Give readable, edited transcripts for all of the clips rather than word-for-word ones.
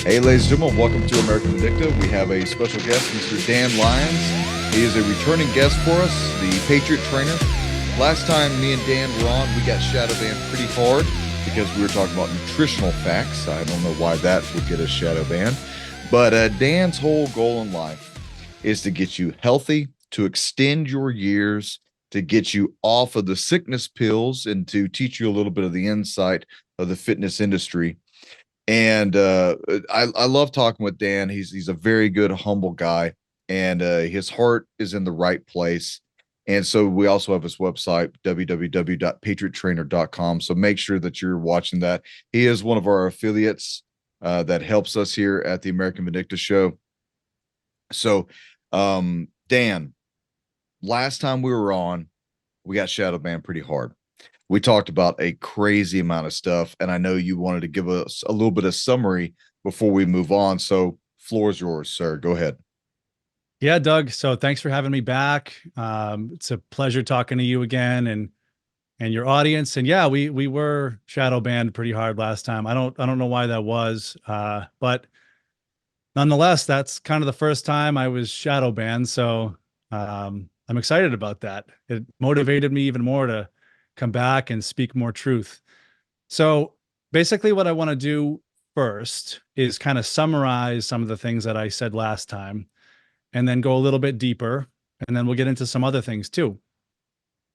Hey, ladies and gentlemen, welcome to American Vindicta. We have a special guest, Mr. Dan Lyons. He is a returning guest for us, the Patriot trainer. Last time me and Dan were on, we got shadow banned pretty hard because we were talking about nutritional facts. I don't know why that would get us shadow banned. But Dan's whole goal in life is to get you healthy, to extend your years, to get you off of the sickness pills, and to teach you a little bit of the insight of the fitness industry. And I love talking with Dan. He's a very good, humble guy, and his heart is in the right place. And so we also have his website, www.patriottrainer.com. So make sure that you're watching that. He is one of our affiliates that helps us here at the American Vindicta show. So, Dan, last time we were on, we got shadow banned pretty hard. We talked about a crazy amount of stuff, and I know you wanted to give us a little bit of summary before we move on. So, floor is yours, sir. Go ahead. Yeah, Doug. So thanks for having me back. It's a pleasure talking to you again and your audience. And yeah, we were shadow banned pretty hard last time. I don't know why that was, but nonetheless, that's kind of the first time I was shadow banned. So I'm excited about that. It motivated me even more to come back and speak more truth. So basically, what I want to do first is kind of summarize some of the things that I said last time and then go a little bit deeper, and then we'll get into some other things too.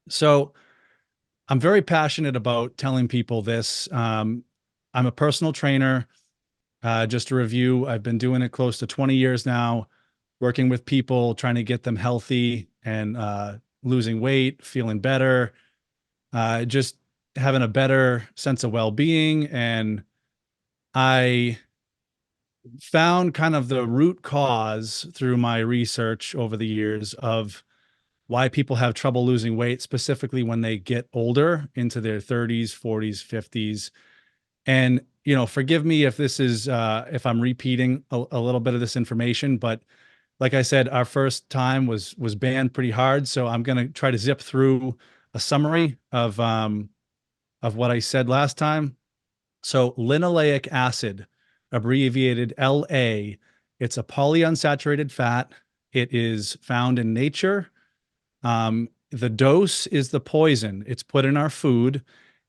So I'm very passionate about telling people this. I'm a personal trainer. Just to review, I've been doing it close to 20 years now, working with people, trying to get them healthy and losing weight, feeling better, just having a better sense of well-being. And I found kind of the root cause through my research over the years of why people have trouble losing weight, specifically when they get older into their 30s, 40s, 50s. And, forgive me if this is, if I'm repeating a little bit of this information, but like I said, our first time was banned pretty hard. So I'm going to try to zip through a summary of what I said last time. So linoleic acid, abbreviated LA, it's a polyunsaturated fat. It is found in nature. The dose is the poison. It's put in our food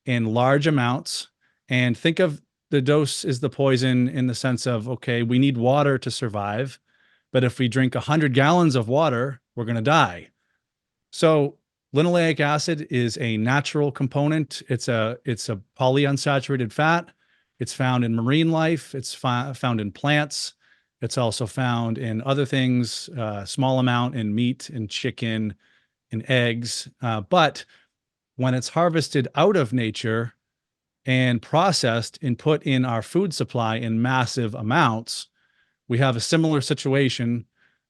in large amounts. And think of the dose is the poison in the sense of, okay, we need water to survive. But if we drink 100 gallons of water, we're going to die. So linoleic acid is a natural component. It's a polyunsaturated fat. It's found in marine life. It's found in plants. It's also found in other things, small amount in meat and chicken and eggs. But when it's harvested out of nature and processed and put in our food supply in massive amounts, we have a similar situation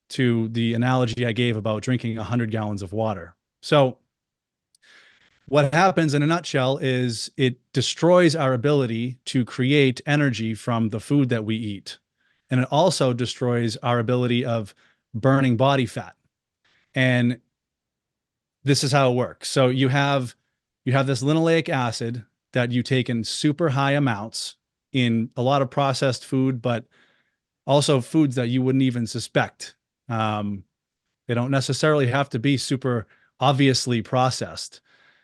to the analogy I gave about drinking 100 gallons of water. So what happens in a nutshell is it destroys our ability to create energy from the food that we eat. And it also destroys our ability of burning body fat. And this is how it works. So you have this linoleic acid that you take in super high amounts in a lot of processed food, but also foods that you wouldn't even suspect. They don't necessarily have to be super obviously processed.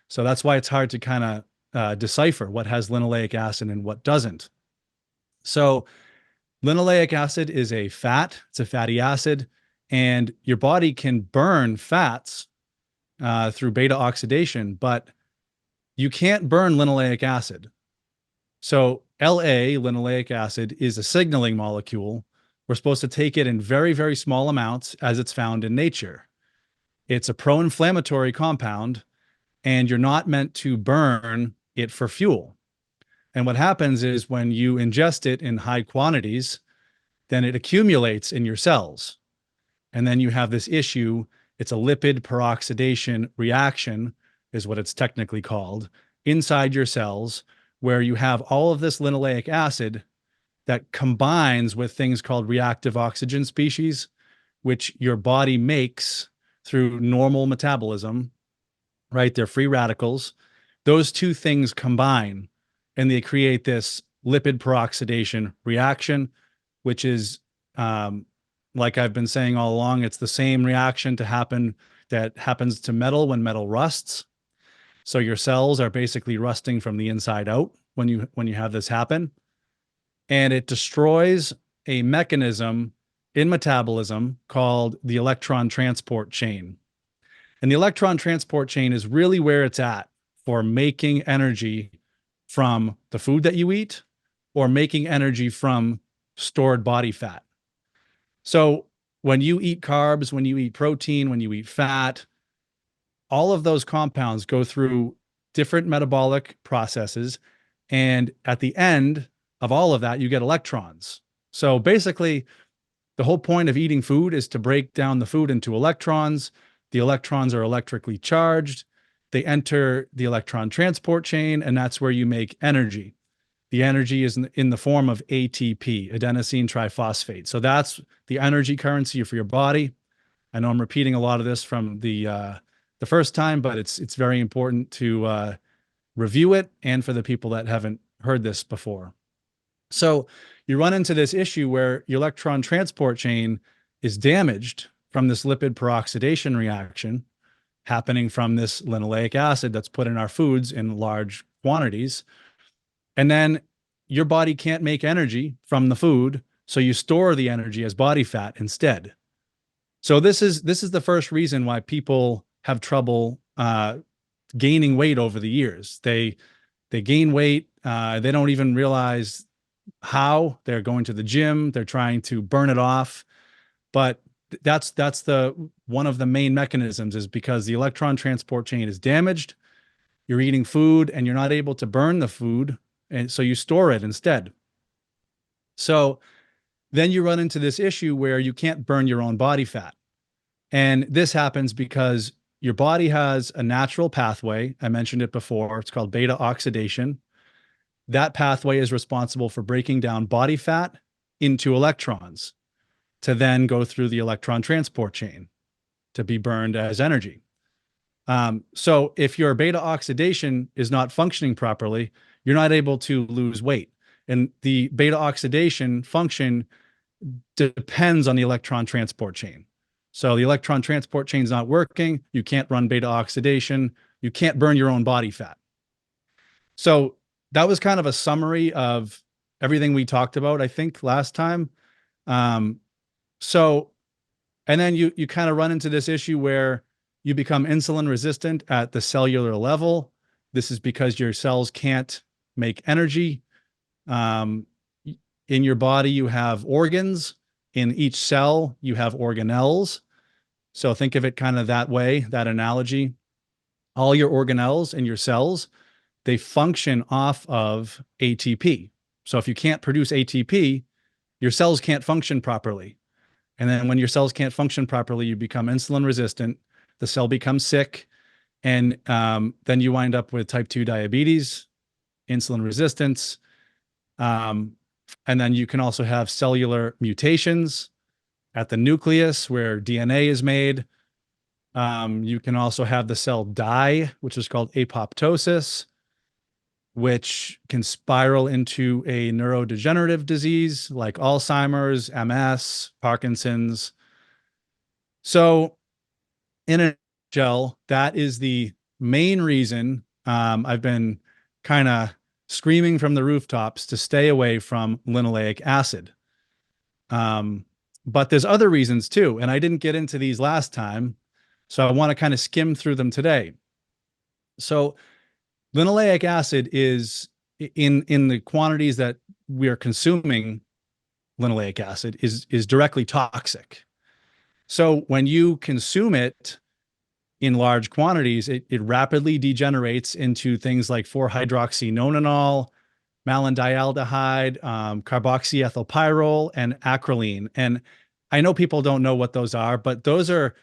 So that's why it's hard to kind of decipher what has linoleic acid and what doesn't. So linoleic acid is a fat. It's a fatty acid, and your body can burn fats through beta oxidation, but you can't burn linoleic acid. So linoleic acid, is a signaling molecule. We're supposed to take it in very, very small amounts as it's found in nature. It's a pro-inflammatory compound, and you're not meant to burn it for fuel. And what happens is when you ingest it in high quantities, then it accumulates in your cells. And then you have this issue. It's a lipid peroxidation reaction, is what it's technically called, inside your cells, where you have all of this linoleic acid that combines with things called reactive oxygen species, which your body makes through normal metabolism, right? They're free radicals. Those two things combine and they create this lipid peroxidation reaction, which is, like I've been saying all along, it's the same reaction that happens to metal when metal rusts. So your cells are basically rusting from the inside out when you have this happen, and it destroys a mechanism in metabolism called the electron transport chain. And the electron transport chain is really where it's at for making energy from the food that you eat or making energy from stored body fat. So when you eat carbs, when you eat protein, when you eat fat, all of those compounds go through different metabolic processes. And at the end of all of that, you get electrons. So basically, the whole point of eating food is to break down the food into electrons. The electrons are electrically charged. They enter the electron transport chain, and that's where you make energy. The energy is in the form of ATP, adenosine triphosphate. So that's the energy currency for your body. I know I'm repeating a lot of this from the first time, but it's very important to review it and for the people that haven't heard this before. So you run into this issue where your electron transport chain is damaged from this lipid peroxidation reaction happening from this linoleic acid that's put in our foods in large quantities. And then your body can't make energy from the food, so you store the energy as body fat instead. So this is the first reason why people have trouble gaining weight over the years. They gain weight, they don't even realize how. They're going to the gym, they're trying to burn it off, but that's the one of the main mechanisms, is because the electron transport chain is damaged. You're eating food and you're not able to burn the food, and so you store it instead. So then you run into this issue where you can't burn your own body fat. And this happens because your body has a natural pathway. I mentioned it before. It's called beta oxidation. That pathway is responsible for breaking down body fat into electrons to then go through the electron transport chain to be burned as energy. So if your beta oxidation is not functioning properly, you're not able to lose weight. And the beta oxidation function depends on the electron transport chain. So the electron transport chain is not working. You can't run beta oxidation. You can't burn your own body fat. So that was kind of a summary of everything we talked about, I think, last time. And then you kind of run into this issue where you become insulin resistant at the cellular level. This is because your cells can't make energy. In your body, you have organs. In each cell, you have organelles. So think of it kind of that way, that analogy. All your organelles in your cells, they function off of ATP. So if you can't produce ATP, your cells can't function properly. And then when your cells can't function properly, you become insulin resistant. The cell becomes sick. And then you wind up with type 2 diabetes, insulin resistance. And then you can also have cellular mutations at the nucleus where DNA is made. You can also have the cell die, which is called apoptosis, which can spiral into a neurodegenerative disease like Alzheimer's, MS, Parkinson's. So in a nutshell, that is the main reason I've been kind of screaming from the rooftops to stay away from linoleic acid. But there's other reasons too, and I didn't get into these last time, so I want to kind of skim through them today. So linoleic acid is in the quantities that we are consuming. Linoleic acid is directly toxic. So when you consume it in large quantities, it rapidly degenerates into things like 4-hydroxynonenal, malondialdehyde, carboxyethylpyrrole, and acrolein. And I know people don't know what those are, but those are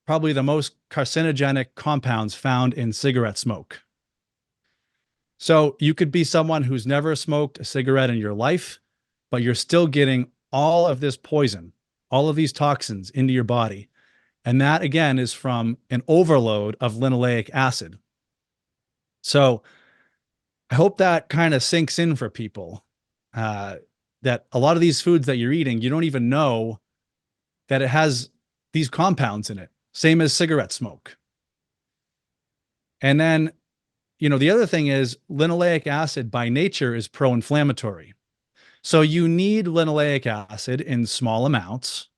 probably the most carcinogenic compounds found in cigarette smoke. So you could be someone who's never smoked a cigarette in your life, but you're still getting all of this poison, all of these toxins into your body. And that, again, is from an overload of linoleic acid. So I hope that kind of sinks in for people. that a lot of these foods that you're eating, you don't even know that it has these compounds in it, same as cigarette smoke. And then, the other thing is linoleic acid by nature is pro-inflammatory. So you need linoleic acid in small amounts,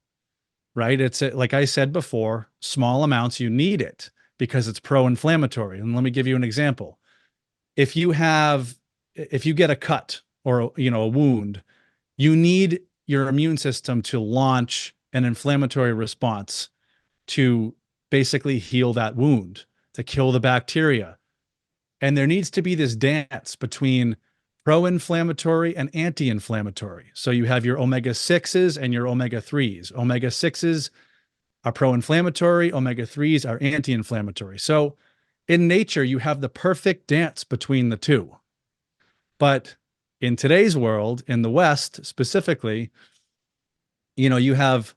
right? It's like I said before, small amounts, you need it because it's pro-inflammatory. And let me give you an example. If you get a cut or, a wound, you need your immune system to launch an inflammatory response to basically heal that wound, to kill the bacteria. And there needs to be this dance between pro-inflammatory and anti-inflammatory. So you have your omega-6s and your omega-3s. Omega-6s are pro-inflammatory, omega-3s are anti-inflammatory. So in nature, you have the perfect dance between the two. But in today's world, in the West specifically, you have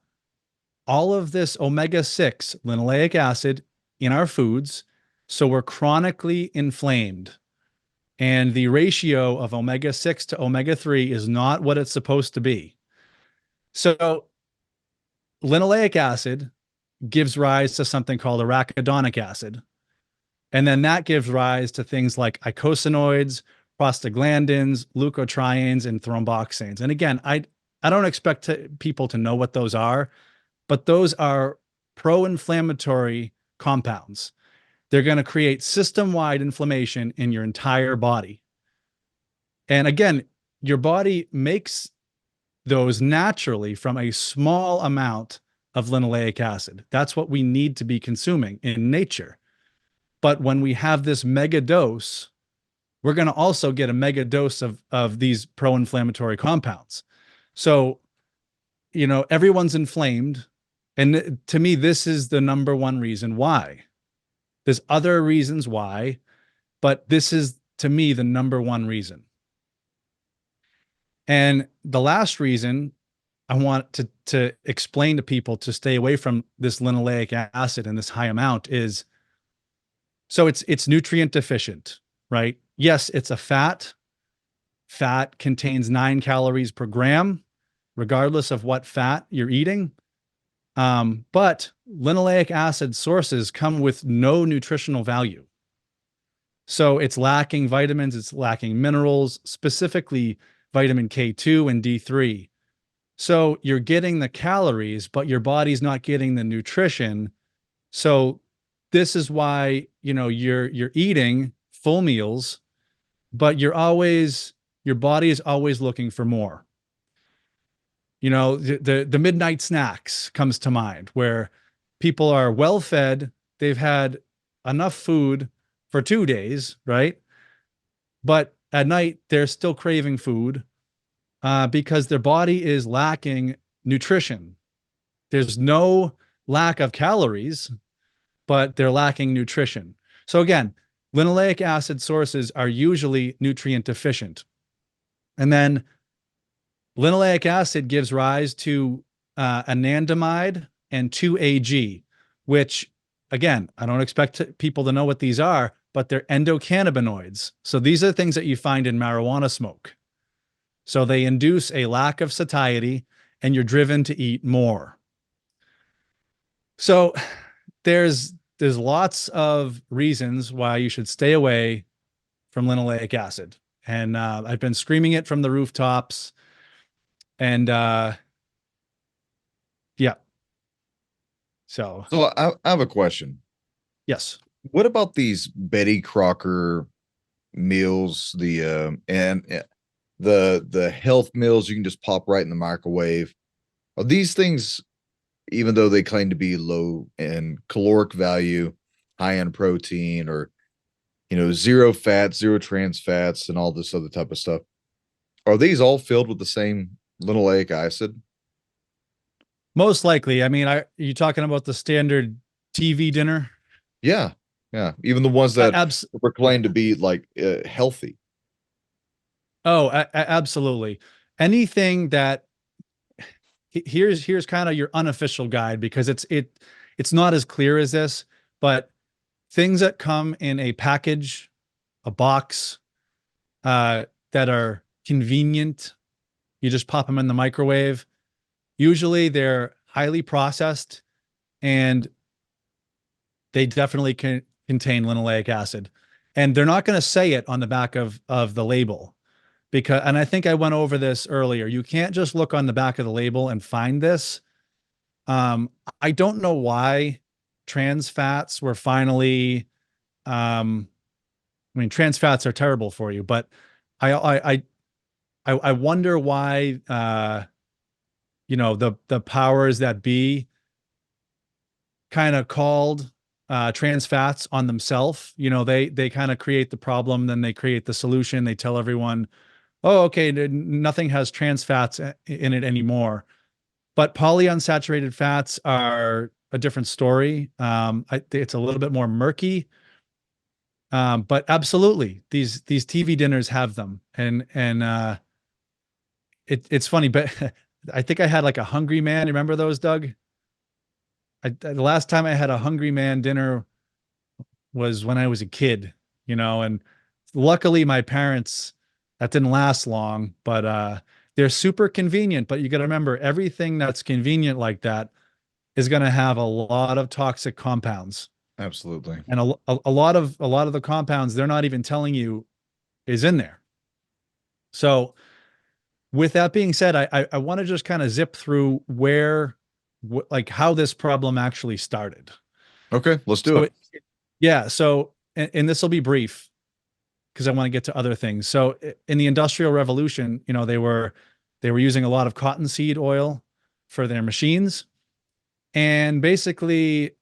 all of this omega-6 linoleic acid in our foods. So we're chronically inflamed. And the ratio of omega-6 to omega-3 is not what it's supposed to be. So linoleic acid gives rise to something called arachidonic acid. And then that gives rise to things like eicosanoids, prostaglandins, leukotrienes, and thromboxanes. And again, I don't expect people to know what those are, but those are pro-inflammatory compounds. They're going to create system-wide inflammation in your entire body. And again, your body makes those naturally from a small amount of linoleic acid. That's what we need to be consuming in nature. But when we have this mega dose, we're going to also get a mega dose of these pro-inflammatory compounds. So, everyone's inflamed. And to me, this is the number one reason why. There's other reasons why, but this is, to me, the number one reason. And the last reason I want to explain to people to stay away from this linoleic acid in this high amount is, so it's nutrient deficient, right? Yes, it's a fat. Fat contains 9 calories per gram, regardless of what fat you're eating. But linoleic acid sources come with no nutritional value. So it's lacking vitamins, it's lacking minerals, specifically vitamin K2 and D3. So you're getting the calories, but your body's not getting the nutrition. So this is why, you're eating full meals, but your body is always looking for more. The midnight snacks comes to mind, where people are well fed, they've had enough food for 2 days, right? But at night they're still craving food because their body is lacking nutrition. There's no lack of calories, but they're lacking nutrition. So again, linoleic acid sources are usually nutrient deficient. And then linoleic acid gives rise to anandamide and 2-AG, which, again, I don't expect people to know what these are, but they're endocannabinoids. So these are things that you find in marijuana smoke. So they induce a lack of satiety, and you're driven to eat more. So there's lots of reasons why you should stay away from linoleic acid. And I've been screaming it from the rooftops. And yeah. So I have a question. yes. What about these Betty Crocker meals, and the health meals you can just pop right in the microwave? Are these things, even though they claim to be low in caloric value, high in protein, or zero fat, zero trans fats, and all this other type of stuff, are these all filled with the same linoleic acid? Most likely. I mean, are you talking about the standard TV dinner? Yeah, yeah. Even the ones that were claimed to be like healthy. Oh, absolutely. Anything that here's kind of your unofficial guide, because it's not as clear as this, but things that come in a package, a box, that are convenient You just pop them in the microwave. Usually they're highly processed, and they definitely can contain linoleic acid. And they're not going to say it on the back of the label, because, and I think I went over this earlier, you can't just look on the back of the label and find this. I don't know why trans fats were finally, I mean, trans fats are terrible for you, but I wonder why, the powers that be kind of called trans fats on themselves. They kind of create the problem, then they create the solution. They tell everyone, oh, okay, nothing has trans fats in it anymore. But polyunsaturated fats are a different story. It's a little bit more murky. But absolutely, these TV dinners have them, and it's funny, but I think I had like a Hungry Man. Remember those, Doug? The last time I had a Hungry Man dinner was when I was a kid, and luckily my parents, that didn't last long, but they're super convenient. But you got to remember, everything that's convenient like that is going to have a lot of toxic compounds. Absolutely. And a lot of the compounds they're not even telling you is in there. So with that being said, I want to just kind of zip through like how this problem actually started. Okay, let's do it. Yeah. So, and this will be brief because I want to get to other things. So in the Industrial Revolution, they were using a lot of cottonseed oil for their machines. And basically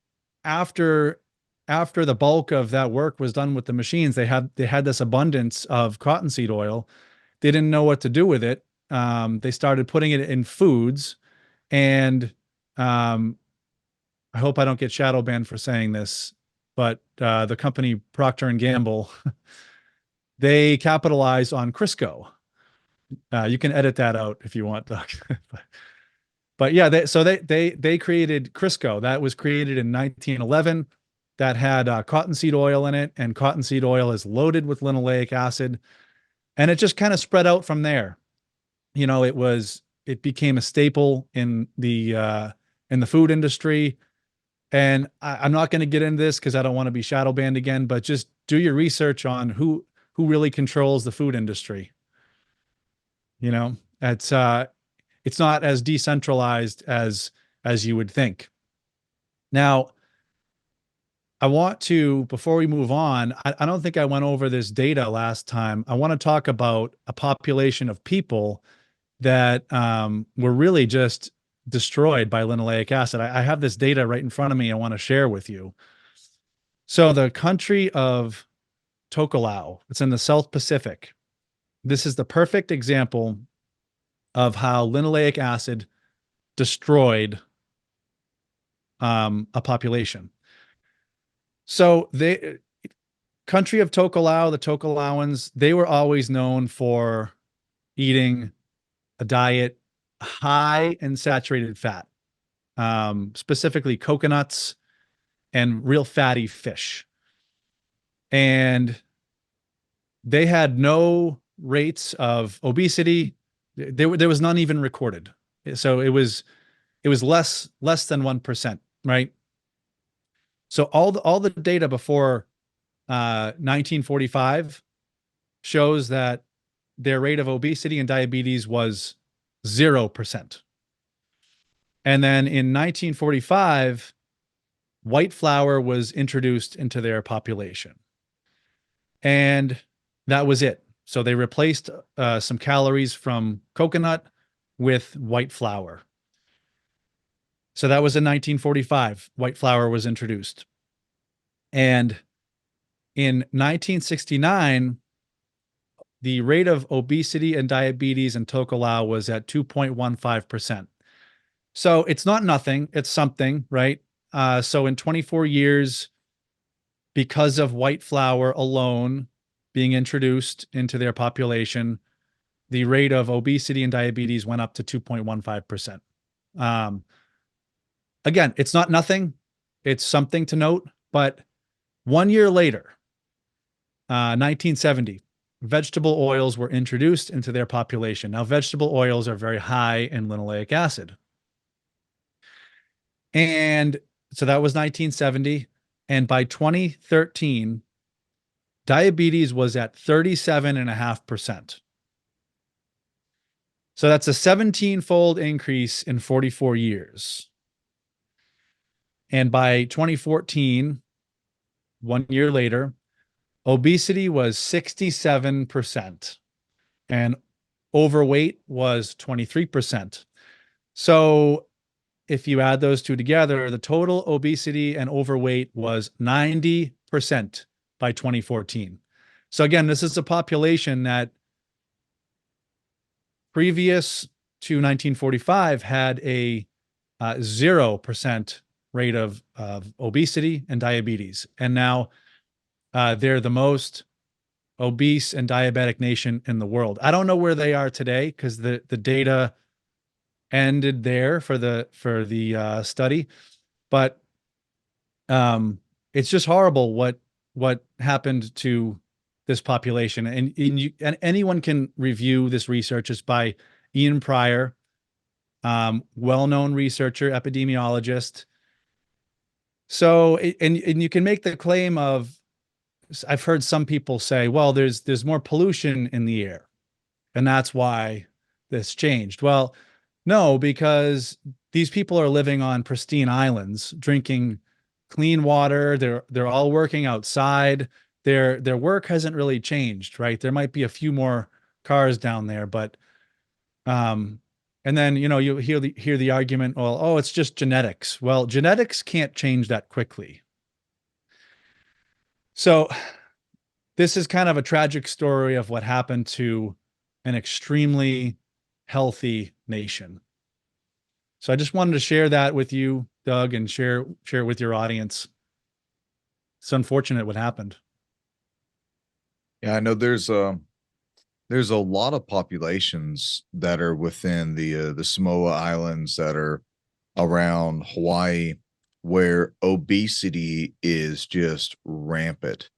after the bulk of that work was done with the machines, they had this abundance of cottonseed oil. They didn't know what to do with it. They started putting it in foods, and I hope I don't get shadow banned for saying this, but the company Procter and Gamble, they capitalized on Crisco. You can edit that out if you want, Doug. But yeah, they created Crisco. That was created in 1911. That had cottonseed oil in it, and cottonseed oil is loaded with linoleic acid, and it just kind of spread out from there. It became a staple in the food industry. And I'm not going to get into this because I don't want to be shadow banned again, but just do your research on who really controls the food industry. It's not as decentralized as you would think. Now, I want to, before we move on, I don't think I went over this data last time. I want to talk about a population of people that were really just destroyed by linoleic acid. I have this data right in front of me I want to share with you. So the country of Tokelau, it's in the South Pacific. This is the perfect example of how linoleic acid destroyed a population. So the country of Tokelau, the Tokelauans, they were always known for eating a diet high in saturated fat, specifically coconuts and real fatty fish. And they had no rates of obesity. There was none even recorded. So it was less than 1%, right? So all the data before 1945 shows that their rate of obesity and diabetes was 0%. And then in 1945, white flour was introduced into their population. And that was it. So they replaced some calories from coconut with white flour. So that was in 1945. White flour was introduced. And in 1969, the rate of obesity and diabetes in Tokelau was at 2.15%. So it's not nothing, it's something, right? So in 24 years, because of white flour alone being introduced into their population, the rate of obesity and diabetes went up to 2.15%. Again, it's not nothing, it's something to note, but 1 year later, 1970, vegetable oils were introduced into their population. Now, vegetable oils are very high in linoleic acid. And so that was 1970. And by 2013, diabetes was at 37.5%. So that's a 17-fold increase in 44 years. And by 2014, 1 year later, obesity was 67% and overweight was 23%. So if you add those two together, the total obesity and overweight was 90% by 2014. So again, this is a population that previous to 1945 had a 0% rate of obesity and diabetes. And now they're the most obese and diabetic nation in the world. I don't know where they are today because the data ended there for the study, but it's just horrible what happened to this population. And anyone can review this research. It's by Ian Pryor, well-known researcher, epidemiologist. So, and you can make the claim of, I've heard some people say, well, there's more pollution in the air, and that's why this changed. Well, no, because these people are living on pristine islands, drinking clean water. They're all working outside. Their work hasn't really changed, right? There might be a few more cars down there, but and then you hear the argument, well, oh, it's just genetics. Well, genetics can't change that quickly. So this is kind of a tragic story of what happened to an extremely healthy nation. So I just wanted to share that with you, Doug, and share it with your audience. It's unfortunate what happened. Yeah, I know there's a lot of populations that are within the Samoa Islands that are around Hawaii where obesity is just rampant.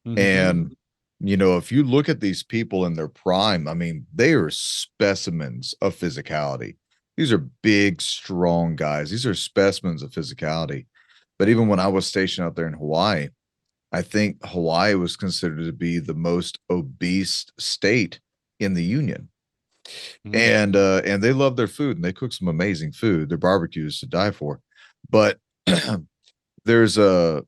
Mm-hmm. And if you look at these people in their prime, I mean, they are specimens of physicality. These are big, strong guys. These are specimens of physicality. But even when I was stationed out there in Hawaii, I think Hawaii was considered to be the most obese state in the Union. Mm-hmm. And they love their food and they cook some amazing food. Their barbecue is to die for. But there's a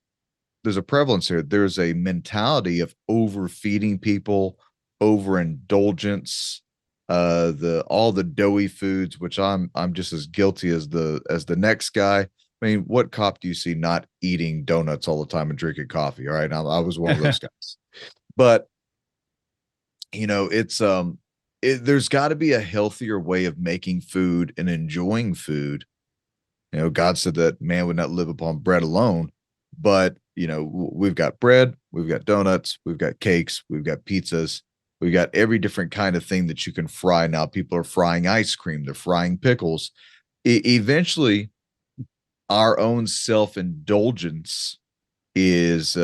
prevalence here. There's a mentality of overfeeding people, overindulgence, all the doughy foods, which I'm just as guilty as the next guy. I mean, what cop do you see not eating donuts all the time and drinking coffee? All right. I was one of those guys. But it's there's got to be a healthier way of making food and enjoying food. God said that man would not live upon bread alone, but we've got bread, we've got donuts, we've got cakes, we've got pizzas, we've got every different kind of thing that you can fry. Now people are frying ice cream, they're frying pickles. Eventually, our own self-indulgence is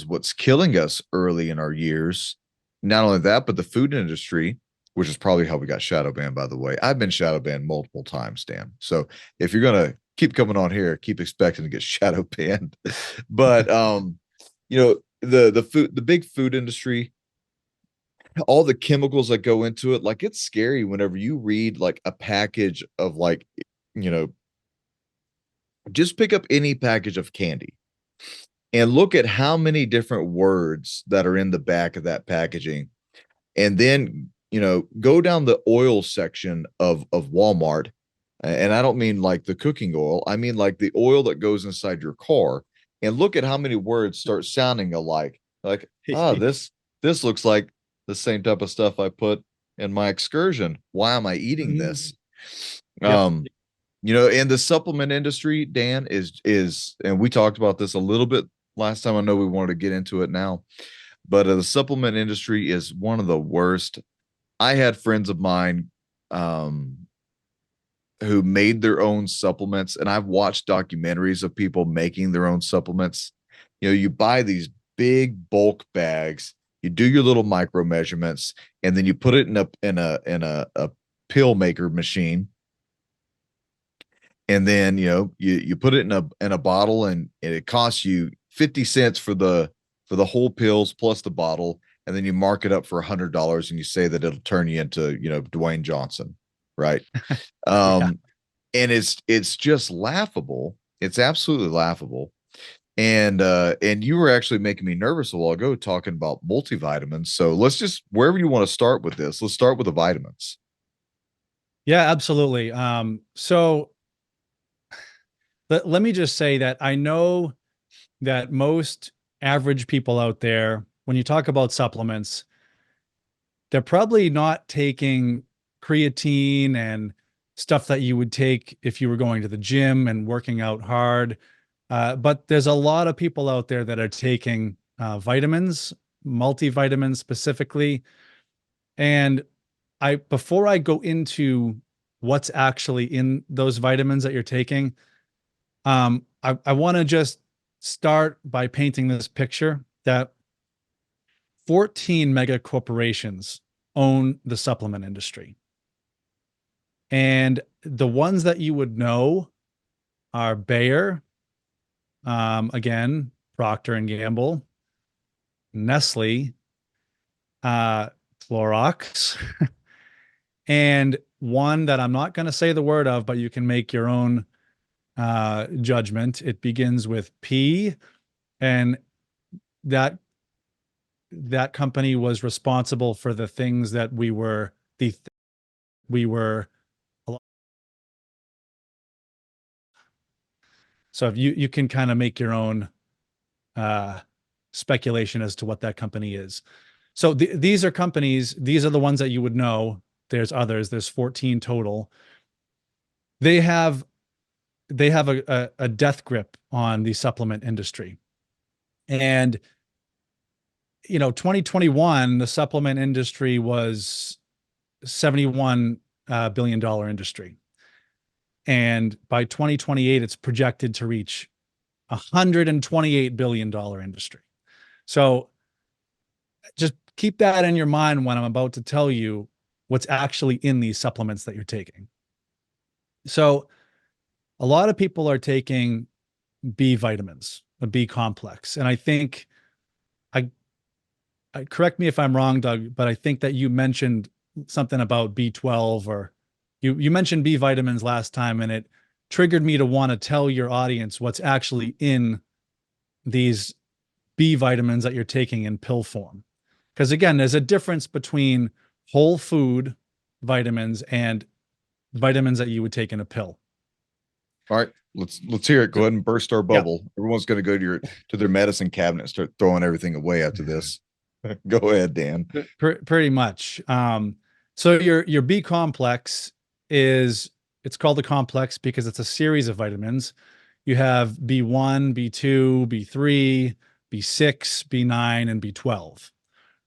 what's killing us early in our years. Not only that, but the food industry, which is probably how we got shadow banned, by the way. I've been shadow banned multiple times, Dan. So if you're gonna keep coming on here, keep expecting to get shadow banned. But the big food industry, all the chemicals that go into it, like it's scary whenever you read like a package of just pick up any package of candy and look at how many different words that are in the back of that packaging. And then, go down the oil section of Walmart. And I don't mean like the cooking oil. I mean like the oil that goes inside your car, and look at how many words start sounding alike. Like, this looks like the same type of stuff I put in my excursion. Why am I eating this? Yep. And the supplement industry, Dan, is, and we talked about this a little bit last time. I know we wanted to get into it now, but the supplement industry is one of the worst. I had friends of mine who made their own supplements, and I've watched documentaries of people making their own supplements. You buy these big bulk bags you do your little micro measurements, and then you put it in a pill maker machine, and then you put it in a bottle, and it costs you 50 cents for the whole pills plus the bottle, and then you mark it up for $100, and you say that it'll turn you into Dwayne Johnson, right? Yeah. And it's just laughable. It's absolutely laughable. And you were actually making me nervous a while ago talking about multivitamins. So let's just, wherever you want to start with this, let's start with the vitamins. Yeah, absolutely. So let me just say that I know that most average people out there, when you talk about supplements, they're probably not taking creatine and stuff that you would take if you were going to the gym and working out hard. But there's a lot of people out there that are taking vitamins, multivitamins specifically. And before I go into what's actually in those vitamins that you're taking, I want to just start by painting this picture that 14 mega corporations own the supplement industry. And the ones that you would know are Bayer, again, Procter and Gamble, Nestle, Clorox, and one that I'm not going to say the word of, but you can make your own judgment. It begins with P, and that company was responsible for the things that we were so if you can kind of make your own speculation as to what that company is. So these are companies, these are the ones that you would know. There's others, there's 14 total. They have a death grip on the supplement industry. And 2021, the supplement industry was $71 billion industry. And by 2028, it's projected to reach $128 billion industry. So just keep that in your mind when I'm about to tell you what's actually in these supplements that you're taking. So a lot of people are taking B vitamins, a B complex. And I think correct me if I'm wrong, Doug, but I think that you mentioned something about B12, or you mentioned B vitamins last time, and it triggered me to want to tell your audience what's actually in these B vitamins that you're taking in pill form. Because again, there's a difference between whole food vitamins and vitamins that you would take in a pill. All right, let's hear it. Go ahead and burst our bubble. Yeah. Everyone's going to go to their medicine cabinet and start throwing everything away after this. Go ahead, Dan. Pretty much. So your B complex it's called the complex because it's a series of vitamins. You have B1, B2, B3, B6, B9, and B12,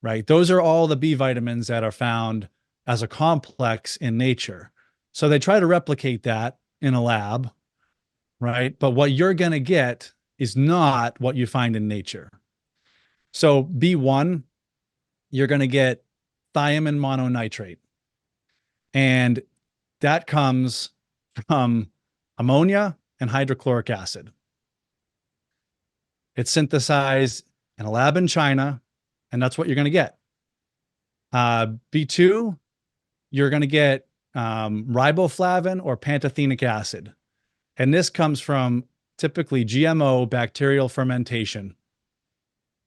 right? Those are all the B vitamins that are found as a complex in nature. So they try to replicate that in a lab, right? But what you're going to get is not what you find in nature. So B1, you're going to get thiamine mononitrate. And that comes from ammonia and hydrochloric acid. It's synthesized in a lab in China, and that's what you're going to get. B2, you're going to get riboflavin or pantothenic acid. And this comes from typically GMO bacterial fermentation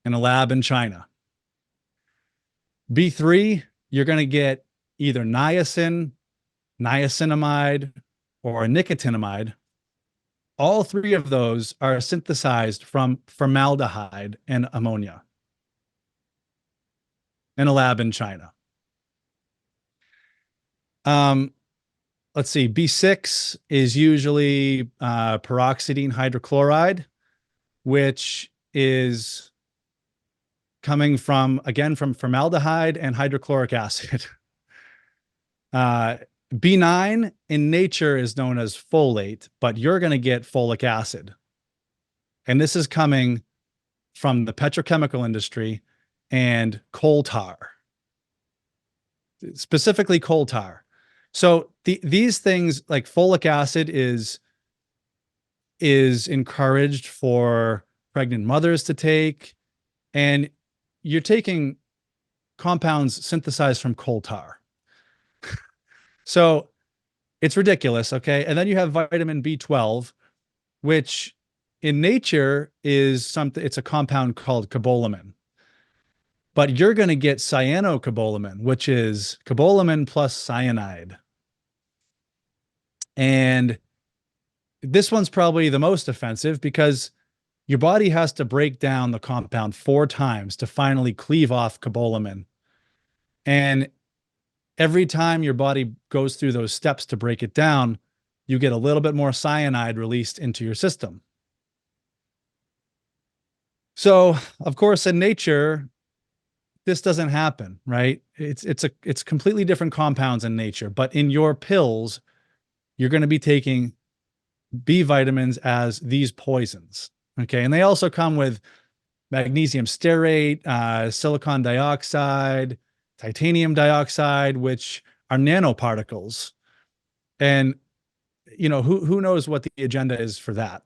in a lab in China. B3, you're going to get either niacin, niacinamide, or nicotinamide. All three of those are synthesized from formaldehyde and ammonia in a lab in China. Let's see, B6 is usually peroxidine hydrochloride, which is coming from formaldehyde and hydrochloric acid. B9 in nature is known as folate, but you're going to get folic acid. And this is coming from the petrochemical industry and coal tar, specifically coal tar. So these things, like folic acid is encouraged for pregnant mothers to take, and you're taking compounds synthesized from coal tar. So it's ridiculous, okay? And then you have vitamin B12, which in nature is something, it's a compound called cobalamin. But you're going to get cyanocobalamin, which is cobalamin plus cyanide. And this one's probably the most offensive because your body has to break down the compound 4 times to finally cleave off cobalamin. And every time your body goes through those steps to break it down, you get a little bit more cyanide released into your system. So, of course, in nature, this doesn't happen, right? It's completely different compounds in nature, but in your pills, you're going to be taking B vitamins as these poisons. Okay. And they also come with magnesium stearate, silicon dioxide, titanium dioxide, which are nanoparticles. And, you know, who knows what the agenda is for that.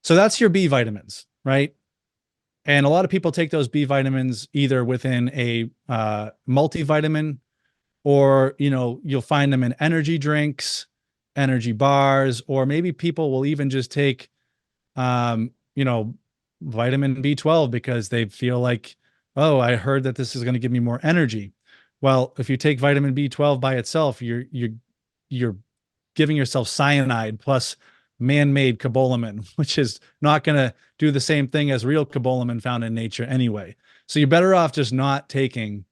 So that's your B vitamins, right? And a lot of people take those B vitamins either within a multivitamin, or, you know, you'll find them in energy drinks, energy bars, or maybe people will even just take, you know, vitamin B12 because they feel like, oh, I heard that this is going to give me more energy. Well, if you take vitamin B12 by itself, you're giving yourself cyanide plus man-made cobalamin, which is not going to do the same thing as real cobalamin found in nature anyway. So you're better off just not taking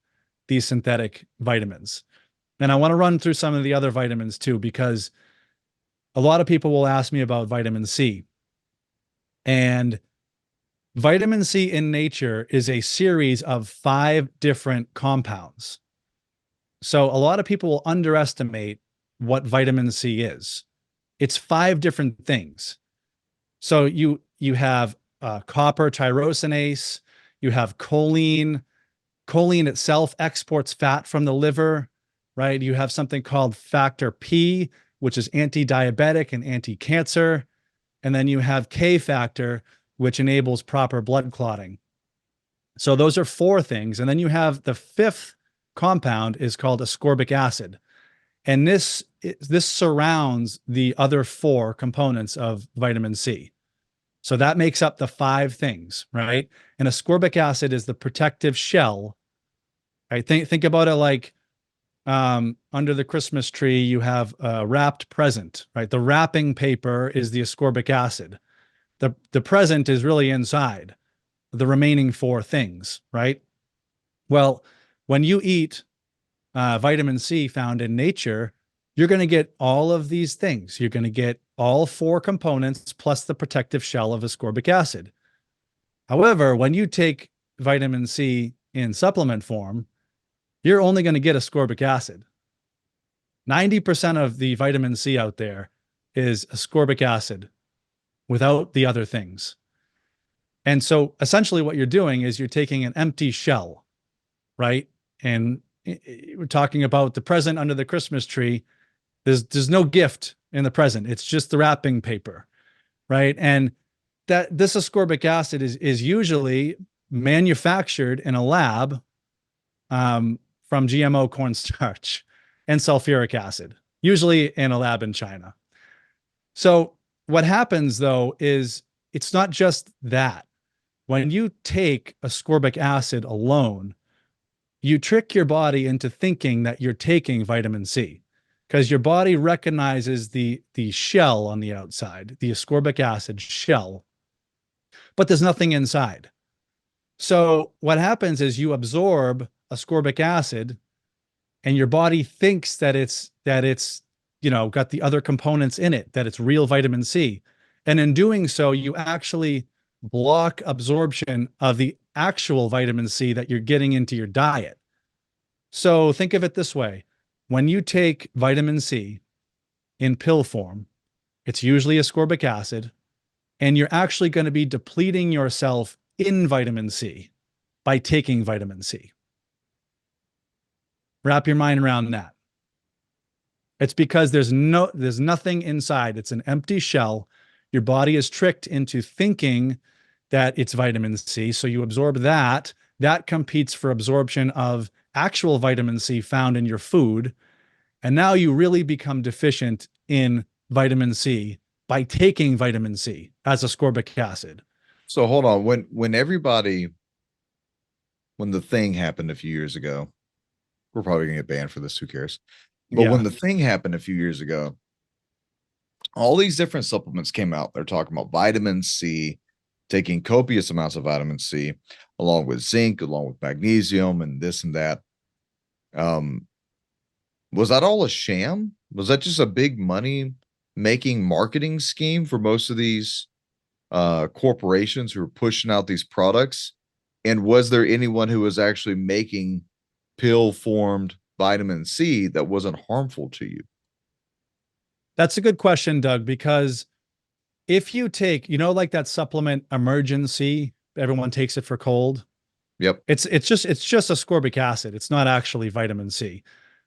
these synthetic vitamins. And I want to run through some of the other vitamins too, because a lot of people will ask me about vitamin C. And vitamin C in nature is a series of 5 different compounds. So a lot of people will underestimate what vitamin C is. It's 5 different things. So you have copper tyrosinase, you have choline. Choline itself exports fat from the liver, right? You have something called factor P, which is anti-diabetic and anti-cancer. And then you have K factor, which enables proper blood clotting. So those are 4 things. And then you have the 5th compound is called ascorbic acid. And this surrounds the other 4 components of vitamin C. So that makes up the 5 things, right? And ascorbic acid is the protective shell. Right? Think about it like under the Christmas tree, you have a wrapped present, right? The wrapping paper is the ascorbic acid. The present is really inside the remaining 4 things, right? Well, when you eat vitamin C found in nature, you're going to get all of these things. You're going to get all 4 components plus the protective shell of ascorbic acid. However, when you take vitamin C in supplement form, you're only going to get ascorbic acid. 90% of the vitamin C out there is ascorbic acid without the other things. And so essentially what you're doing is you're taking an empty shell, right? And we're talking about the present under the Christmas tree. There's no gift in the present. It's just the wrapping paper, right? And that this ascorbic acid is usually manufactured in a lab from GMO cornstarch and sulfuric acid, usually in a lab in China. So what happens though is it's not just that. When you take ascorbic acid alone, you trick your body into thinking that you're taking vitamin C, because your body recognizes the shell on the outside, the ascorbic acid shell, but there's nothing inside. So what happens is you absorb ascorbic acid and your body thinks that it's you know, got the other components in it, that it's real vitamin C. And in doing so, you actually block absorption of the actual vitamin C that you're getting into your diet. So think of it this way. When you take vitamin C in pill form, it's usually ascorbic acid, and you're actually going to be depleting yourself in vitamin C by taking vitamin C. Wrap your mind around that. It's because there's nothing inside. It's an empty shell. Your body is tricked into thinking that it's vitamin C. So you absorb that. That competes for absorption of actual vitamin C found in your food. And now you really become deficient in vitamin C by taking vitamin C as ascorbic acid. So hold on. When the thing happened a few years ago, we're probably gonna get banned for this. Who cares? But Yeah. when the thing happened a few years ago, all these different supplements came out. They're talking about vitamin C, taking copious amounts of vitamin C, along with zinc, along with magnesium, and this and that. Was that all a sham? Was that just a big money making marketing scheme for most of these corporations who are pushing out these products? And was there anyone who was actually making pill formed vitamin C that wasn't harmful to you? That's a good question, Doug, because if you take, like that supplement Emergency, everyone takes it for cold. Yep. It's just ascorbic acid. It's not actually vitamin C.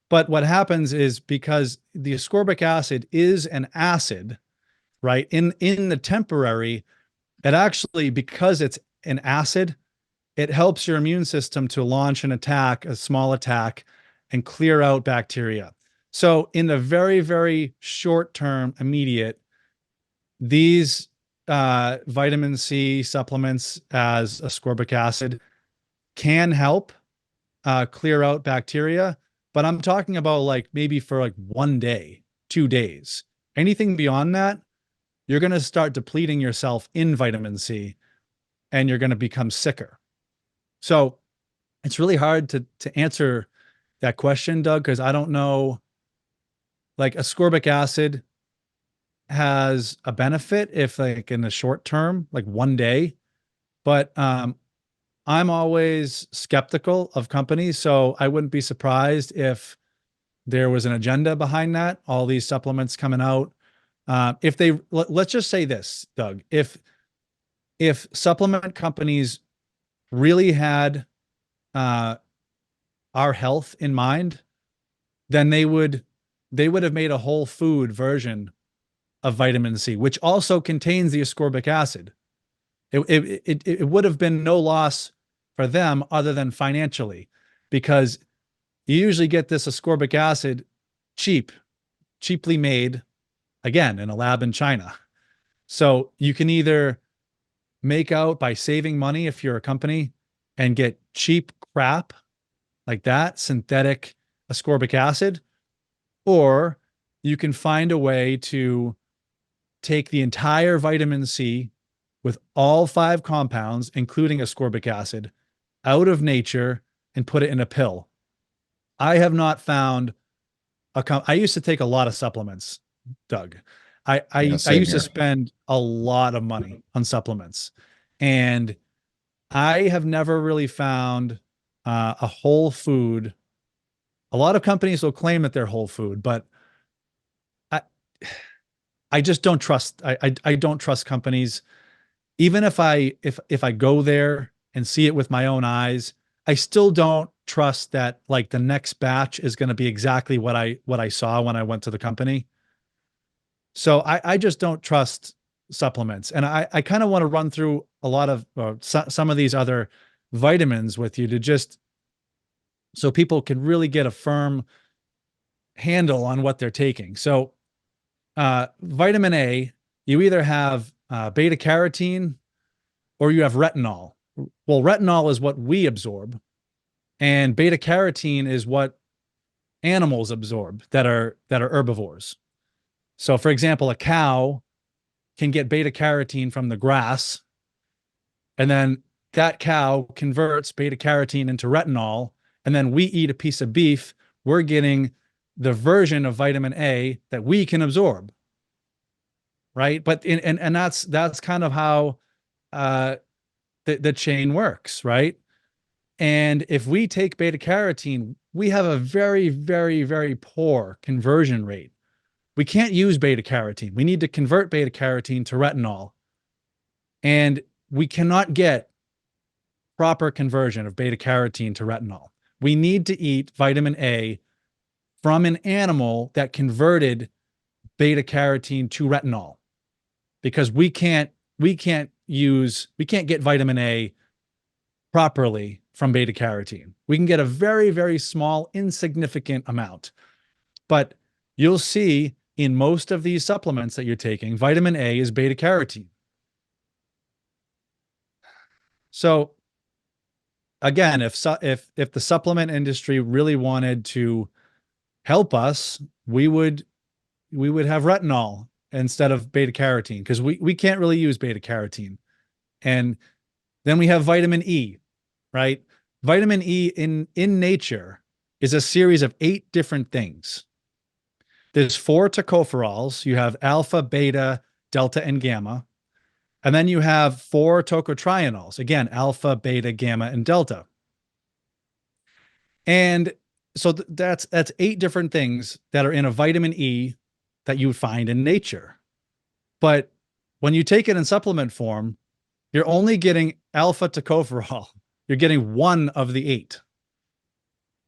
But what happens is, because the ascorbic acid is an acid, right? In the temporary, it actually, because it's an acid, it helps your immune system to launch an attack, a small attack, and clear out bacteria. So in the very, very short term, immediate, these vitamin C supplements as ascorbic acid can help clear out bacteria. But I'm talking about like maybe for like 1 day, 2 days. Anything beyond that, you're going to start depleting yourself in vitamin C and you're going to become sicker. So it's really hard to answer that question, Doug, because I don't know. Like ascorbic acid has a benefit if like in the short term, like 1 day, but I'm always skeptical of companies. So I wouldn't be surprised if there was an agenda behind that, all these supplements coming out. If they, let's just say this, Doug, if supplement companies really had our health in mind, then they would have made a whole food version of vitamin C, which also contains the ascorbic acid. It would have been no loss for them other than financially, because you usually get this ascorbic acid cheaply made, again, in a lab in China. So you can either make out by saving money if you're a company and get cheap crap like that, synthetic ascorbic acid, or you can find a way to take the entire vitamin C with all 5 compounds, including ascorbic acid, out of nature and put it in a pill. I have not found I used to take a lot of supplements, Doug. I used to spend a lot of money on supplements, and I have never really found a whole food. A lot of companies will claim that they're whole food, but I just don't trust. I don't trust companies. Even if I go there and see it with my own eyes, I still don't trust that like the next batch is going to be exactly what I saw when I went to the company. So I just don't trust supplements. And I kind of want to run through a lot of some of these other vitamins with you, to just so people can really get a firm handle on what they're taking. So vitamin A, you either have beta carotene or you have retinol. Well, retinol is what we absorb, and beta carotene is what animals absorb that are herbivores. So, for example, a cow can get beta carotene from the grass, and then that cow converts beta carotene into retinol, and then we eat a piece of beef, we're getting the version of vitamin A that we can absorb. Right. But and that's kind of how the chain works, right? And if we take beta carotene, we have a very, very, very poor conversion rate. We can't use beta carotene. We need to convert beta carotene to retinol. And we cannot get proper conversion of beta carotene to retinol. We need to eat vitamin A from an animal that converted beta carotene to retinol, because we can't get vitamin A properly from beta carotene. We can get a very, very small, insignificant amount. But you'll see in most of these supplements that you're taking, vitamin A is beta carotene. So again, if the supplement industry really wanted to help us, we would have retinol instead of beta carotene, because we can't really use beta carotene. And then we have vitamin E, right? Vitamin E in nature is a series of 8 different things. There's 4 tocopherols. You have alpha, beta, delta, and gamma. And then you have 4 tocotrienols. Again, alpha, beta, gamma, and delta. And so that's 8 different things that are in a vitamin E that you would find in nature. But when you take it in supplement form, you're only getting alpha tocopherol. You're getting 1 of the 8.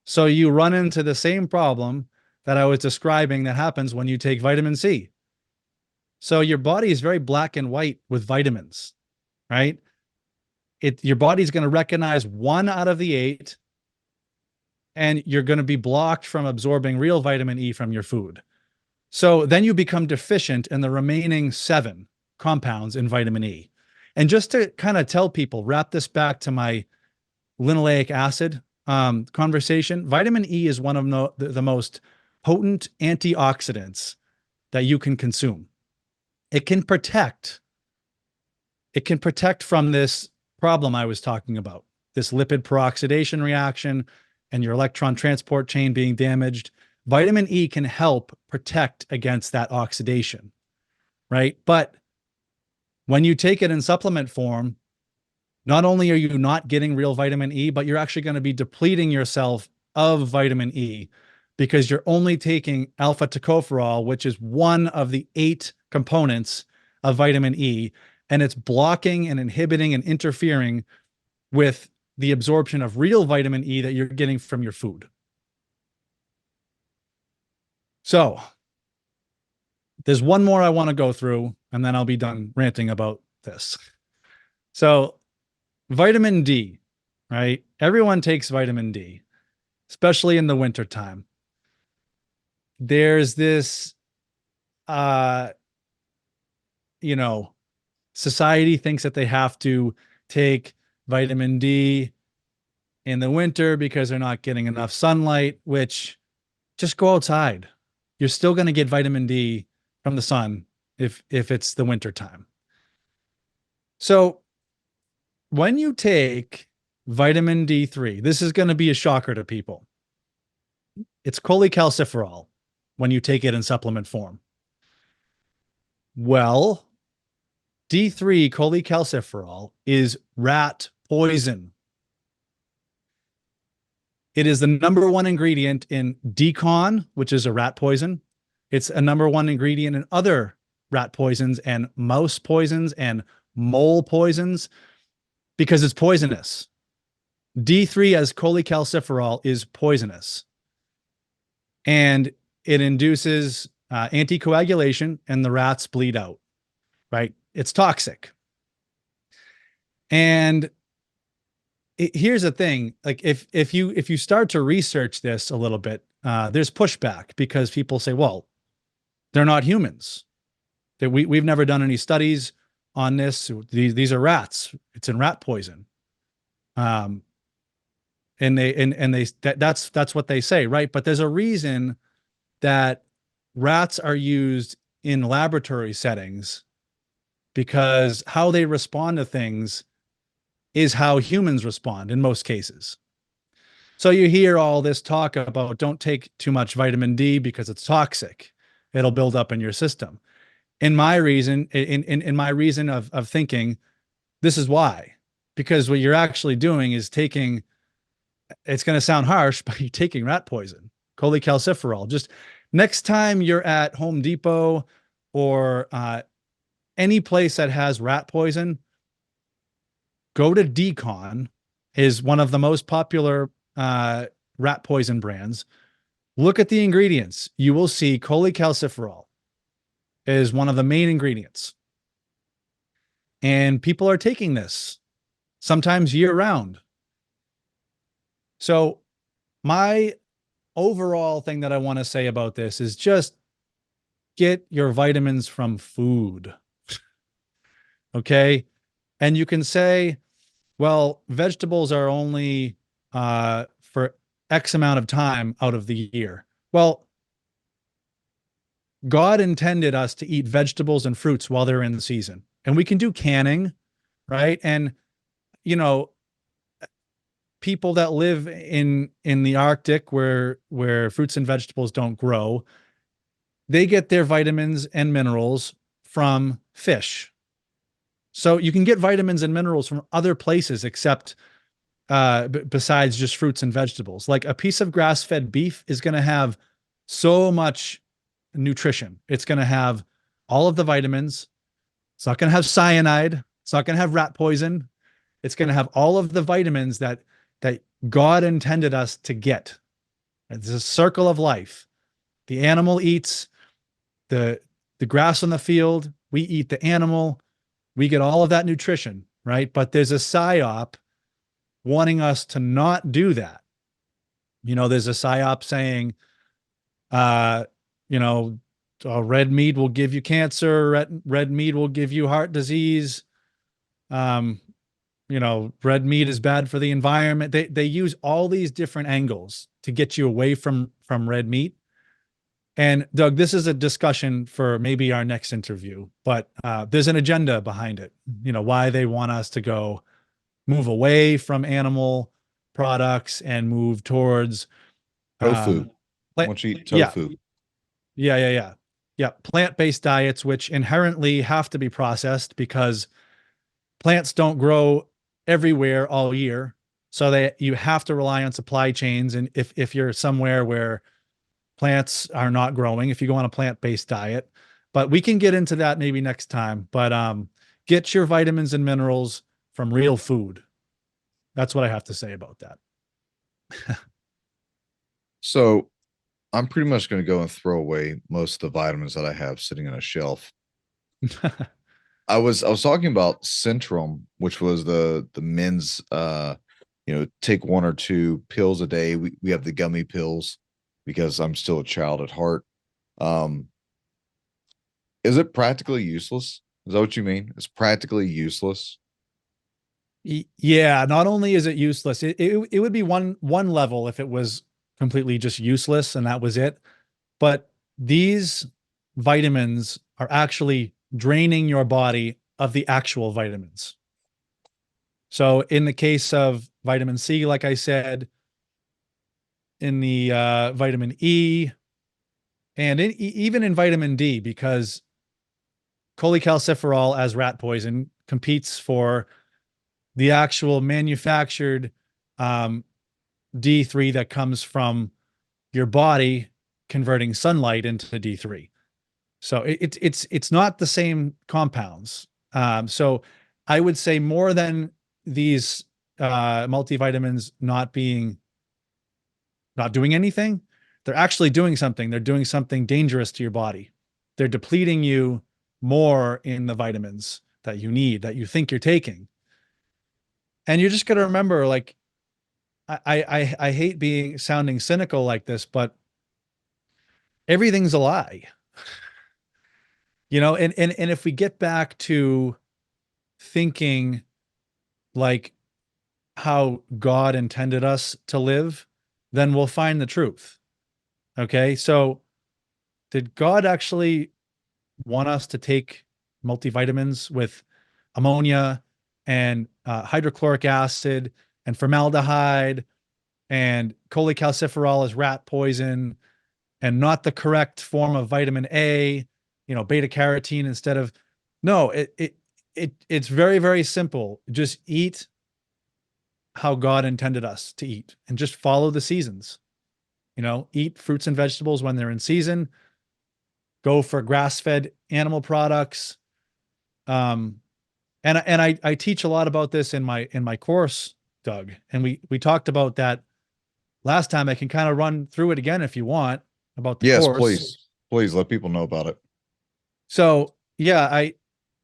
So you run into the same problem that I was describing that happens when you take vitamin C. So your body is very black and white with vitamins, right? Your body's going to recognize 1 out of the 8, and you're going to be blocked from absorbing real vitamin E from your food. So then you become deficient in the remaining 7 compounds in vitamin E. And just to kind of tell people, wrap this back to my linoleic acid conversation, vitamin E is one of the most potent antioxidants that you can consume. It can protect from this problem I was talking about, this lipid peroxidation reaction and your electron transport chain being damaged. Vitamin E can help protect against that oxidation, right? But when you take it in supplement form, not only are you not getting real vitamin E, but you're actually going to be depleting yourself of vitamin E, because you're only taking alpha tocopherol, which is 1 of the 8 components of vitamin E, and it's blocking and inhibiting and interfering with the absorption of real vitamin E that you're getting from your food. So there's one more I want to go through, and then I'll be done ranting about this. So vitamin D, right? Everyone takes vitamin D, especially in the wintertime. There's this, society thinks that they have to take vitamin D in the winter because they're not getting enough sunlight, which, just go outside. You're still going to get vitamin D from the sun if it's the winter time. So when you take vitamin D3, this is going to be a shocker to people. It's cholecalciferol when you take it in supplement form. Well, D3 cholecalciferol is rat poison. It is the #1 ingredient in decon, which is a rat poison. It's a #1 ingredient in other rat poisons and mouse poisons and mole poisons, because it's poisonous. D3 as cholecalciferol is poisonous. And it induces anticoagulation, and the rats bleed out, right? It's toxic. And here's the thing, like if you start to research this a little bit, there's pushback, because people say, well, they're not humans. That we've never done any studies on this. These are rats. It's in rat poison. And that's what they say, right? But there's a reason that rats are used in laboratory settings, because how they respond to things is how humans respond in most cases. So you hear all this talk about don't take too much vitamin D because it's toxic. It'll build up in your system. In my reason of thinking, this is why. Because what you're actually doing is taking, it's going to sound harsh, but you're taking rat poison, cholecalciferol. Just next time you're at Home Depot or any place that has rat poison, go to decon is one of the most popular rat poison brands. Look at the ingredients. You will see cholecalciferol is one of the main ingredients. And people are taking this sometimes year round. So my overall thing that I want to say about this is just get your vitamins from food. Okay. And you can say, well, vegetables are only for X amount of time out of the year. Well, God intended us to eat vegetables and fruits while they're in the season. And we can do canning, right? And, you know, people that live in the Arctic where fruits and vegetables don't grow, they get their vitamins and minerals from fish. So you can get vitamins and minerals from other places except besides just fruits and vegetables. Like a piece of grass-fed beef is going to have so much nutrition. It's going to have all of the vitamins. It's not going to have cyanide. It's not going to have rat poison. It's going to have all of the vitamins that God intended us to get. It's a circle of life. The animal eats the grass on the field. We eat the animal. We get all of that nutrition, right? But there's a psyop wanting us to not do that. You know, there's a psyop saying, red meat will give you cancer. Red meat will give you heart disease. Red meat is bad for the environment. They use all these different angles to get you away from red meat. And Doug, this is a discussion for maybe our next interview, but there's an agenda behind it. You know, why they want us to move away from animal products and move towards Tofu. Once you eat tofu. Yeah. Plant-based diets, which inherently have to be processed because plants don't grow everywhere all year. So you have to rely on supply chains. And if you're somewhere where plants are not growing, if you go on a plant-based diet, but we can get into that maybe next time. But get your vitamins and minerals from real food. That's what I have to say about that. So I'm pretty much going to go and throw away most of the vitamins that I have sitting on a shelf. I was talking about Centrum, which was the men's take 1 or 2 pills a day. We have the gummy pills because I'm still a child at heart. Is it practically useless? Is that what you mean? It's practically useless. Yeah, not only is it useless, it would be one level if it was completely just useless and that was it. But these vitamins are actually draining your body of the actual vitamins. So in the case of vitamin C, like I said, in the vitamin E, and even in vitamin D, because cholecalciferol as rat poison competes for the actual manufactured D3 that comes from your body converting sunlight into D3. So it's not the same compounds. So I would say more than these multivitamins not doing anything, they're actually doing something. They're doing something dangerous to your body. They're depleting you more in the vitamins that you need, that you think you're taking. And you're just going to remember, like, I hate sounding cynical like this, but everything's a lie. You know, and if we get back to thinking like how God intended us to live, then we'll find the truth. Okay. So did God actually want us to take multivitamins with ammonia and hydrochloric acid and formaldehyde and cholecalciferol as rat poison and not the correct form of vitamin A, beta carotene instead of? No, it's very, very simple. Just eat how God intended us to eat and just follow the seasons. Eat fruits and vegetables when they're in season. Go for grass-fed animal products. And I teach a lot about this in my course Doug. And we talked about that last time. I can kind of run through it again if you want about the Yes, course. please let people know about it. So yeah,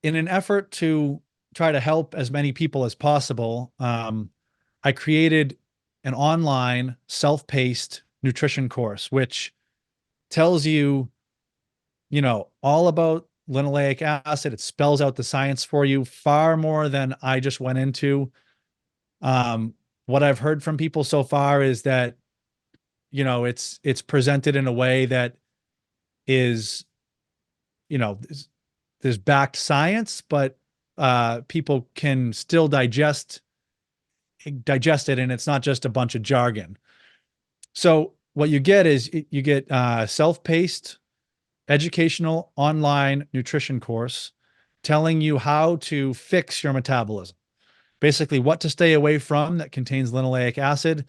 in an effort to try to help as many people as possible, I created an online self-paced nutrition course, which tells you, all about linoleic acid. It spells out the science for you far more than I just went into. What I've heard from people so far is that, it's presented in a way that is, there's backed science, but people can still digest it, and it's not just a bunch of jargon. So what you get is you get self-paced educational online nutrition course telling you how to fix your metabolism, basically what to stay away from that contains linoleic acid,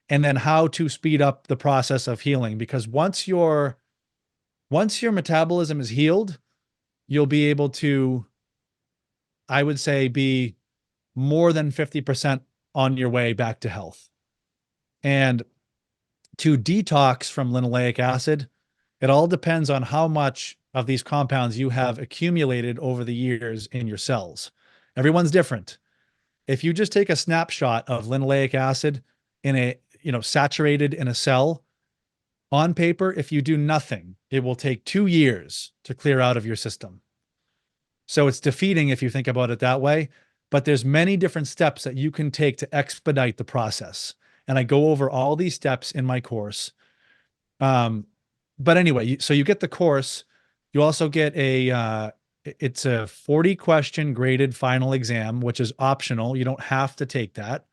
and then how to speed up the process of healing. Because once your metabolism is healed, you'll be able to, I would say, be more than 50% on your way back to health. And to detox from linoleic acid, it all depends on how much of these compounds you have accumulated over the years in your cells. Everyone's different. If you just take a snapshot of linoleic acid in a, saturated in a cell on paper, if you do nothing, it will take 2 years to clear out of your system. So it's defeating if you think about it that way, but there's many different steps that you can take to expedite the process. And I go over all these steps in my course. But anyway, so you get the course. You also get it's a 40 question graded final exam, which is optional. You don't have to take that.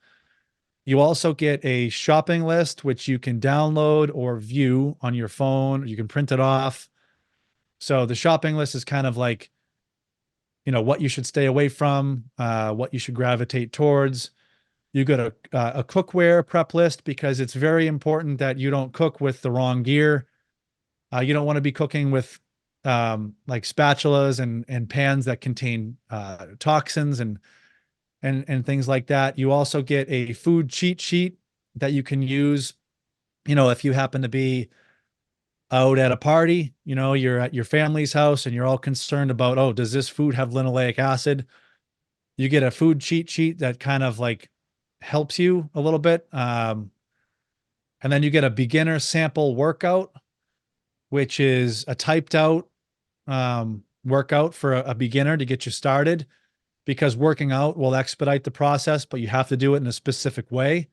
You also get a shopping list, which you can download or view on your phone. You can print it off. So the shopping list is kind of like, what you should stay away from, what you should gravitate towards. You get a cookware prep list, because it's very important that you don't cook with the wrong gear. You don't want to be cooking with like spatulas and pans that contain toxins and things like that. You also get a food cheat sheet that you can use, if you happen to be out at a party, you're at your family's house and you're all concerned about, oh, does this food have linoleic acid? You get a food cheat sheet that kind of like helps you a little bit. And then you get a beginner sample workout, which is a typed out workout for a beginner to get you started, because working out will expedite the process, but you have to do it in a specific way.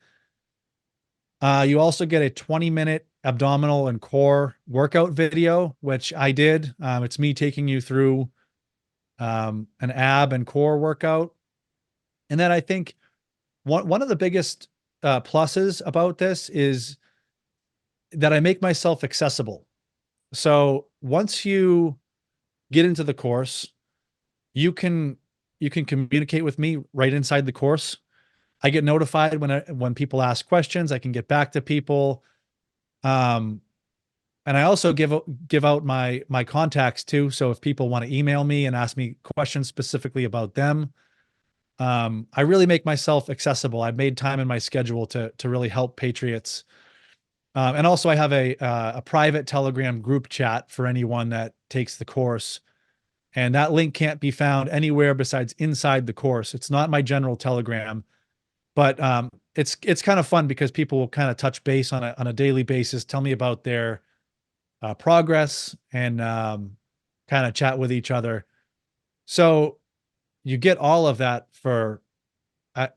You also get a 20-minute abdominal and core workout video, which I did. It's me taking you through an ab and core workout. And then I think one of the biggest pluses about this is that I make myself accessible. So once you get into the course, you can communicate with me right inside the course. I get notified when people ask questions. I can get back to people. And I also give out my contacts too. So if people want to email me and ask me questions specifically about them, I really make myself accessible. I've made time in my schedule to really help patriots. And also I have a private Telegram group chat for anyone that takes the course. And that link can't be found anywhere besides inside the course. It's not my general Telegram, but it's kind of fun because people will kind of touch base on a daily basis, tell me about their progress, and kind of chat with each other. So you get all of that for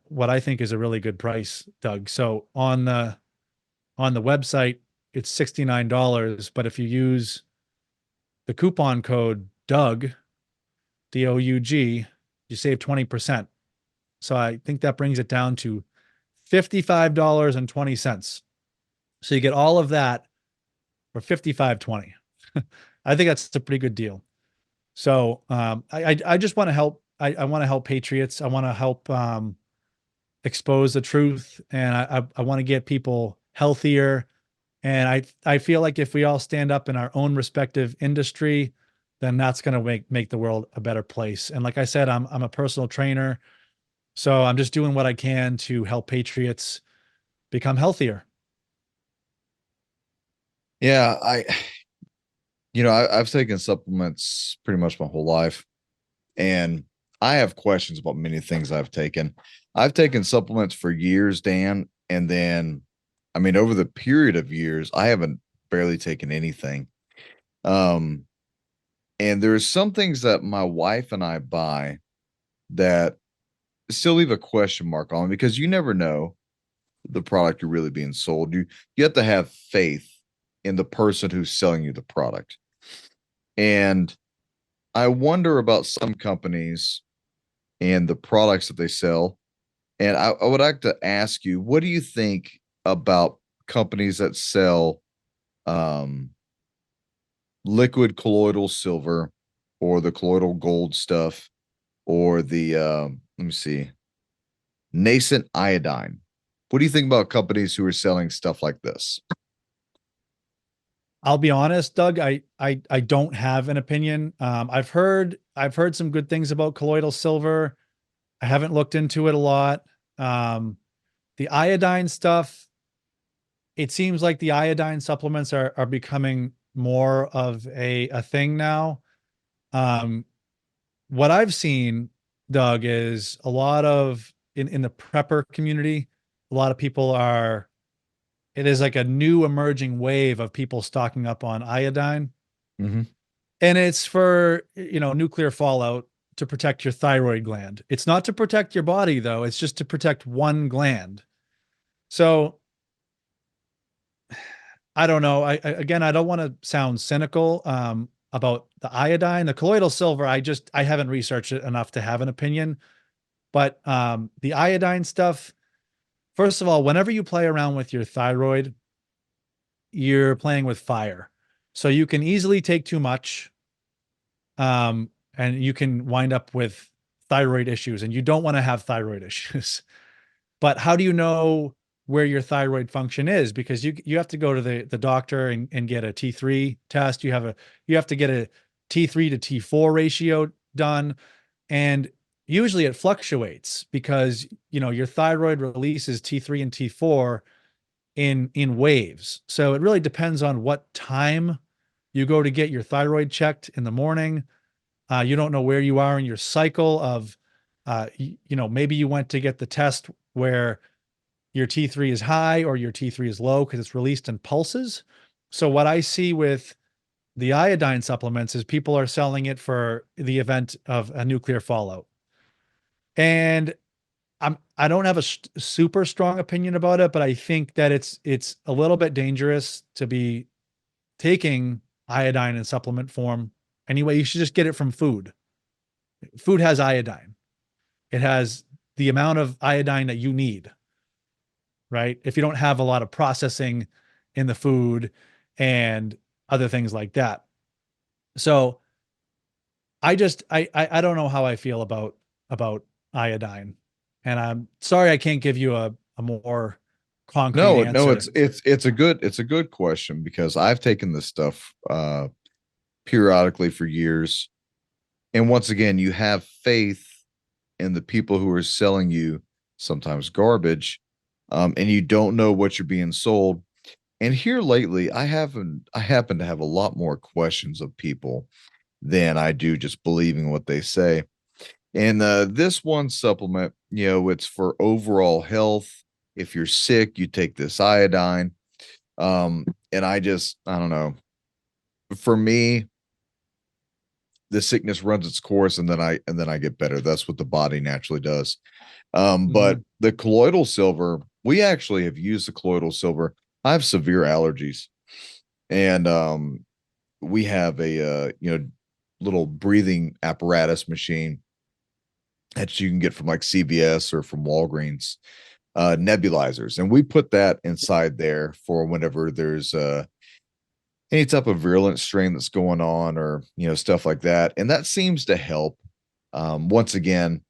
what I think is a really good price, Doug. So on the website, it's $69, but if you use the coupon code Doug, DOUG, you save 20%. So I think that brings it down to $55.20. So you get all of that for $55.20. I think that's a pretty good deal. So I just want to help. I want to help patriots. I want to help expose the truth, and I want to get people healthier. And I feel like if we all stand up in our own respective industry, then that's going to make the world a better place. And like I said, I'm a personal trainer. So I'm just doing what I can to help patriots become healthier. Yeah, I've taken supplements pretty much my whole life, and I have questions about many things I've taken. I've taken supplements for years, Dan, and then, I mean, over the period of years, I haven't barely taken anything. Um, and there's some things that my wife and I buy that still leave a question mark on because you never know the product you're really being sold. You have to have faith in the person who's selling you the product. And I wonder about some companies and the products that they sell. And I would like to ask you, what do you think about companies that sell um, liquid colloidal silver or the colloidal gold stuff or the, let me see, nascent iodine? What do you think about companies who are selling stuff like this? I'll be honest, Doug, I don't have an opinion. I've heard some good things about colloidal silver. I haven't looked into it a lot. Um, the iodine stuff, it seems like the iodine supplements are becoming more of a thing now. Um, what I've seen, Doug, is a lot of in the prepper community, a lot of people are it is like a new emerging wave of people stocking up on iodine. Mm-hmm. And it's for, nuclear fallout to protect your thyroid gland. It's not to protect your body though, it's just to protect one gland. So I don't know. Again, I don't want to sound cynical about the iodine, the colloidal silver. I haven't researched it enough to have an opinion. But the iodine stuff, first of all, whenever you play around with your thyroid, you're playing with fire. So you can easily take too much, and you can wind up with thyroid issues, and you don't want to have thyroid issues. But how do you know where your thyroid function is? Because you have to go to the doctor and get a T3 test. You have to get a T3 to T4 ratio done. And usually it fluctuates because your thyroid releases T3 and T4 in waves. So it really depends on what time you go to get your thyroid checked in the morning. You don't know where you are in your cycle of, maybe you went to get the test where your T3 is high or your T3 is low because it's released in pulses. So what I see with the iodine supplements is people are selling it for the event of a nuclear fallout. And I don't have a super strong opinion about it, but I think that it's a little bit dangerous to be taking iodine in supplement form. Anyway, you should just get it from food. Food has iodine. It has the amount of iodine that you need, right? If you don't have a lot of processing in the food and other things like that. So I don't know how I feel about iodine. And I'm sorry I can't give you a more concrete No, answer. it's a good question because I've taken this stuff periodically for years. And once again, you have faith in the people who are selling you sometimes garbage, and you don't know what you're being sold. And here lately, I happen to have a lot more questions of people than I do just believing what they say. And this one supplement, it's for overall health. If you're sick, you take this iodine. And I don't know. For me, the sickness runs its course, and then I get better. That's what the body naturally does. But Mhm. the colloidal silver, we actually have used the colloidal silver. I have severe allergies, and we have a little breathing apparatus machine that you can get from like CVS or from Walgreens, nebulizers, and we put that inside there for whenever there's any type of virulent strain that's going on, or stuff like that, and that seems to help. Once again,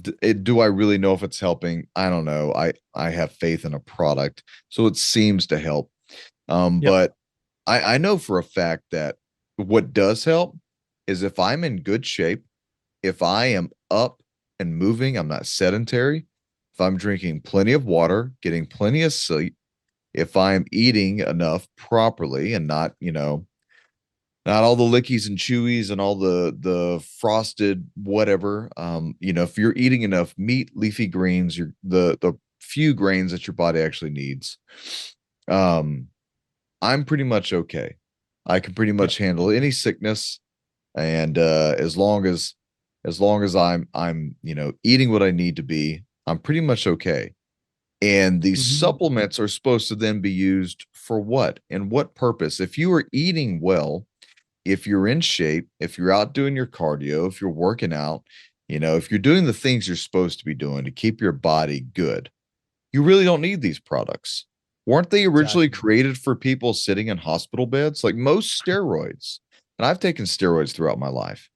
do I really know if it's helping? I don't know. I have faith in a product, so it seems to help. Yep. But I know for a fact that what does help is if I'm in good shape, if I am up and moving, I'm not sedentary, if I'm drinking plenty of water, getting plenty of sleep, if I'm eating enough properly and not, not all the lickies and chewies and all the frosted whatever. If you're eating enough meat, leafy greens, the few grains that your body actually needs, um, I'm pretty much okay. I can pretty Yep. much handle any sickness, and as long as I'm eating what I need to be, I'm pretty much okay. And these Mhm. supplements are supposed to then be used for what and what purpose? If you are eating well, if you're in shape, if you're out doing your cardio, if you're working out, if you're doing the things you're supposed to be doing to keep your body good, you really don't need these products. Weren't they originally Exactly. created for people sitting in hospital beds? Like most steroids, and I've taken steroids throughout my life.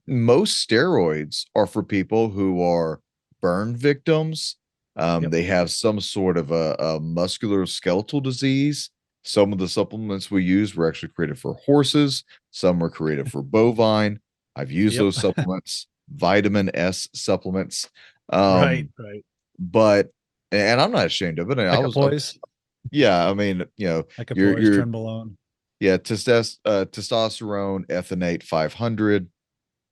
Most steroids are for people who are burn victims. Yep. They have some sort of a muscular skeletal disease. Some of the supplements we use were actually created for horses. Some were created for bovine. I've used Yep. those supplements, vitamin S supplements. Right. Um, Right. but and I'm not ashamed of it. And Equipoise, yeah, I mean, equipoise, you're trenbolone. yeah, testosterone, ethanate 500.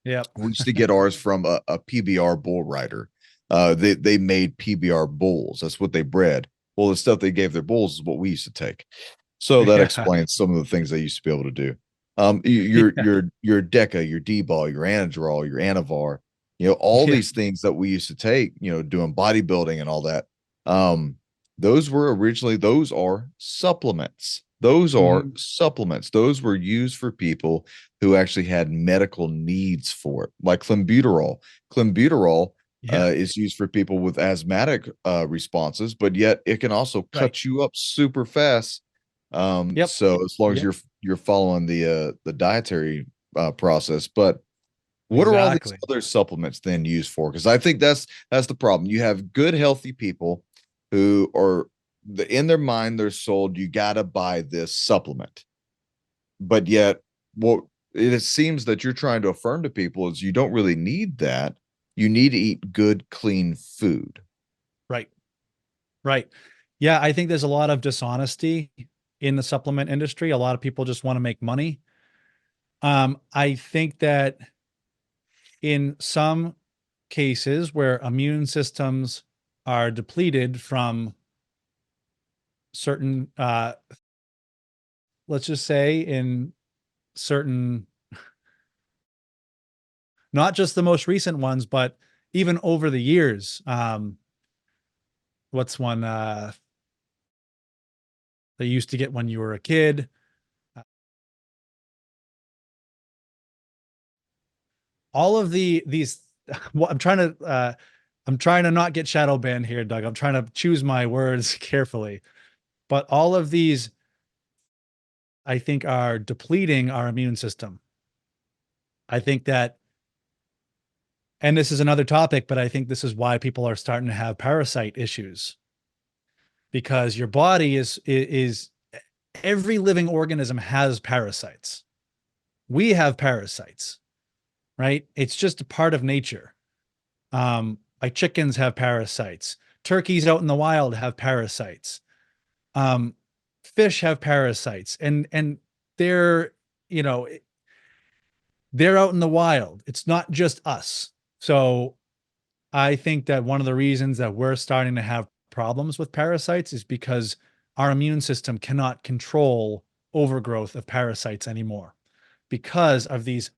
Yep. We used to get ours from a PBR bull rider. They made PBR bulls. That's what they bred. Well, the stuff they gave their bulls is what we used to take. So that Yeah. explains some of the things they used to be able to do. Yeah. Your Deca, your D-ball, your Anadrol, your Anavar, all Yeah. these things that we used to take, doing bodybuilding and all that. Um, those are supplements. Those are Mhm. supplements. Those were used for people who actually had medical needs for it, like clenbuterol. Clenbuterol Yeah. is used for people with asthmatic responses, but yet it can also Right. cut you up super fast. Yep. So as long as Yep. you're following the dietary process, but what are all these Exactly. other supplements then used for? Because I think that's the problem. You have good, healthy people who are in their mind, they're sold, you gotta buy this supplement. But yet, what it seems that you're trying to affirm to people is you don't really need that. You need to eat good, clean food. Right. Right. Yeah, I think there's a lot of dishonesty in the supplement industry. A lot of people just want to make money. I think that in some cases where immune systems are depleted from certain, let's just say in certain, not just the most recent ones, but even over the years. What's one that you used to get when you were a kid? All of these well, I'm trying to not get shadow banned here, Doug. I'm trying to choose my words carefully. But all of these, I think, are depleting our immune system. I think that, and this is another topic, but I think this is why people are starting to have parasite issues, because your body is every living organism has parasites. We have parasites, right? It's just a part of nature. Like chickens have parasites. Turkeys out in the wild have parasites. Um, Fish have parasites, and they're you know they're out in the wild. It's not just us. So I think that one of the reasons that we're starting to have problems with parasites is because our immune system cannot control overgrowth of parasites anymore because of these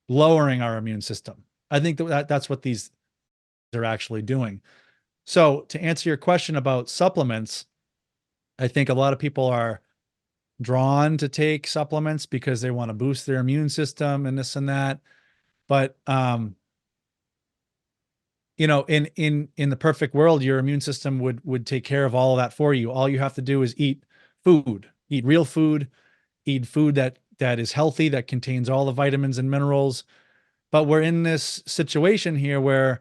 lowering our immune system. I think that's what these are actually doing. So to answer your question about supplements, I think a lot of people are drawn to take supplements because they want to boost their immune system and this and that. But in the perfect world, your immune system would take care of all of that for you. All you have to do is eat food, eat real food, eat food that is healthy, that contains all the vitamins and minerals. But we're in this situation here where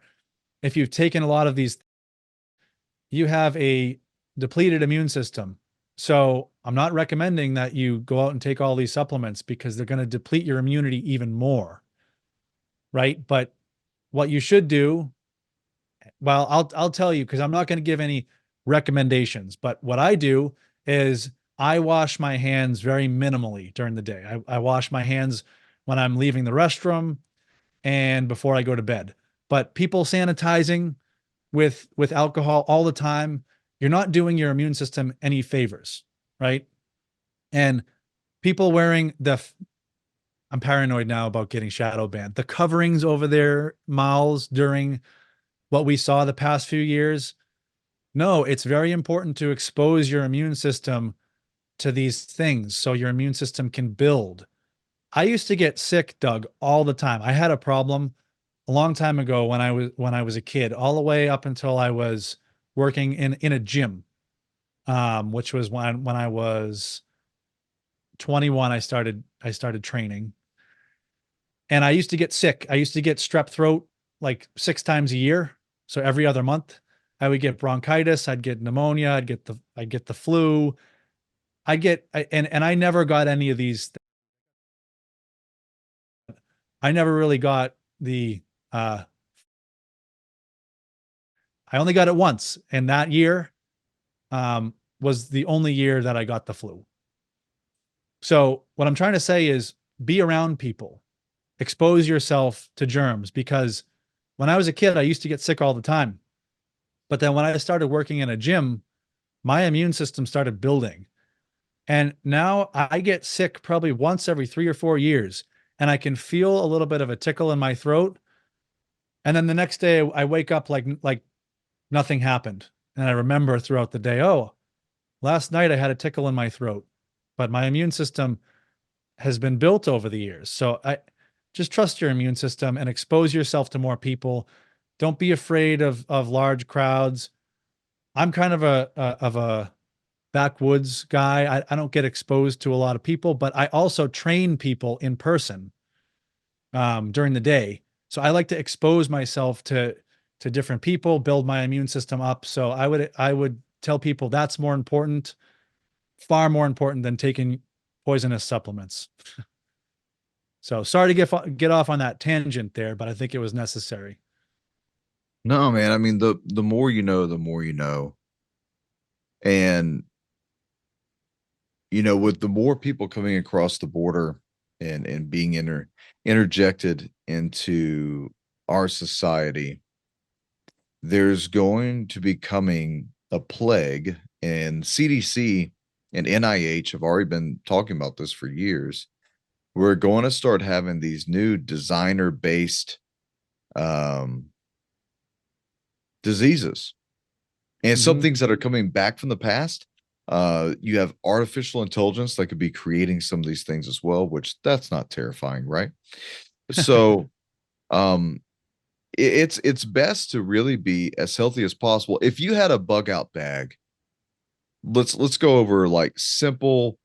if you've taken a lot of these, you have a depleted immune system. So I'm not recommending that you go out and take all these supplements because they're going to deplete your immunity even more, right? But what you should do, well, I'll tell you because I'm not going to give any recommendations, but what I do is I wash my hands very minimally during the day. I wash my hands when I'm leaving the restroom and before I go to bed. But people sanitizing with alcohol all the time, you're not doing your immune system any favors, right? And people wearing I'm paranoid now about getting shadow banned. The coverings over their mouths during what we saw the past few years. No, it's very important to expose your immune system to these things so your immune system can build. I used to get sick, Doug, all the time. I had a problem a long time ago when I was a kid, all the way up until I was working in a gym, which was when I was 21. I started training, and I used to get sick. I used to get strep throat like 6 times a year, so every other month. I would get bronchitis. I'd get pneumonia. I'd get the flu. And I never got any of these. I never really got the uh I only got it once, and that year was the only year that I got the flu. So what I'm trying to say is be around people, expose yourself to germs, because when I was a kid, I used to get sick all the time. But then when I started working in a gym, my immune system started building. And now I get sick probably once every 3 or 4 years, and I can feel a little bit of a tickle in my throat. And then the next day I wake up like nothing happened. And I remember throughout the day, oh, last night I had a tickle in my throat, but my immune system has been built over the years. So I just trust your immune system and expose yourself to more people. Don't be afraid of large crowds. I'm kind of a backwoods guy. I don't get exposed to a lot of people, but I also train people in person during the day. So I like to expose myself to different people, build my immune system up. So I would tell people that's more important, far more important than taking poisonous supplements. So sorry to get off on that tangent there, but I think it was necessary. No, man. I mean, the more you know, the more you know. And with the more people coming across the border and being interjected into our society, there's going to be coming a plague, and CDC and NIH have already been talking about this for years. We're going to start having these new designer based um, diseases, and some Mhm. things that are coming back from the past. You have artificial intelligence that could be creating some of these things as well, which that's not terrifying, right? So, um, it's best to really be as healthy as possible. If you had a bug out bag, let's go over like simple.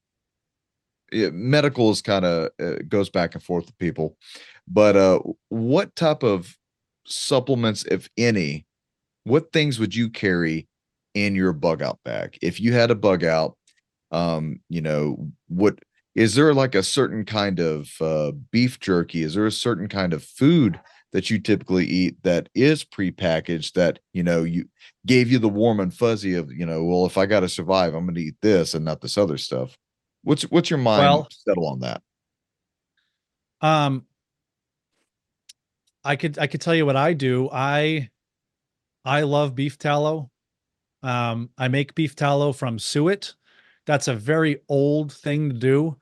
Medical is kind of goes back and forth with people, but what type of supplements, if any, what things would you carry in your bug out bag if you had a bug out? What is there, like a certain kind of beef jerky? Is there a certain kind of food that you typically eat that is prepackaged that you gave you the warm and fuzzy of, well, if I got to survive, I'm going to eat this and not this other stuff? What's your mind Well, settle on that? um, I could tell you what I do. I love beef tallow. I make beef tallow from suet. That's a very old thing to do.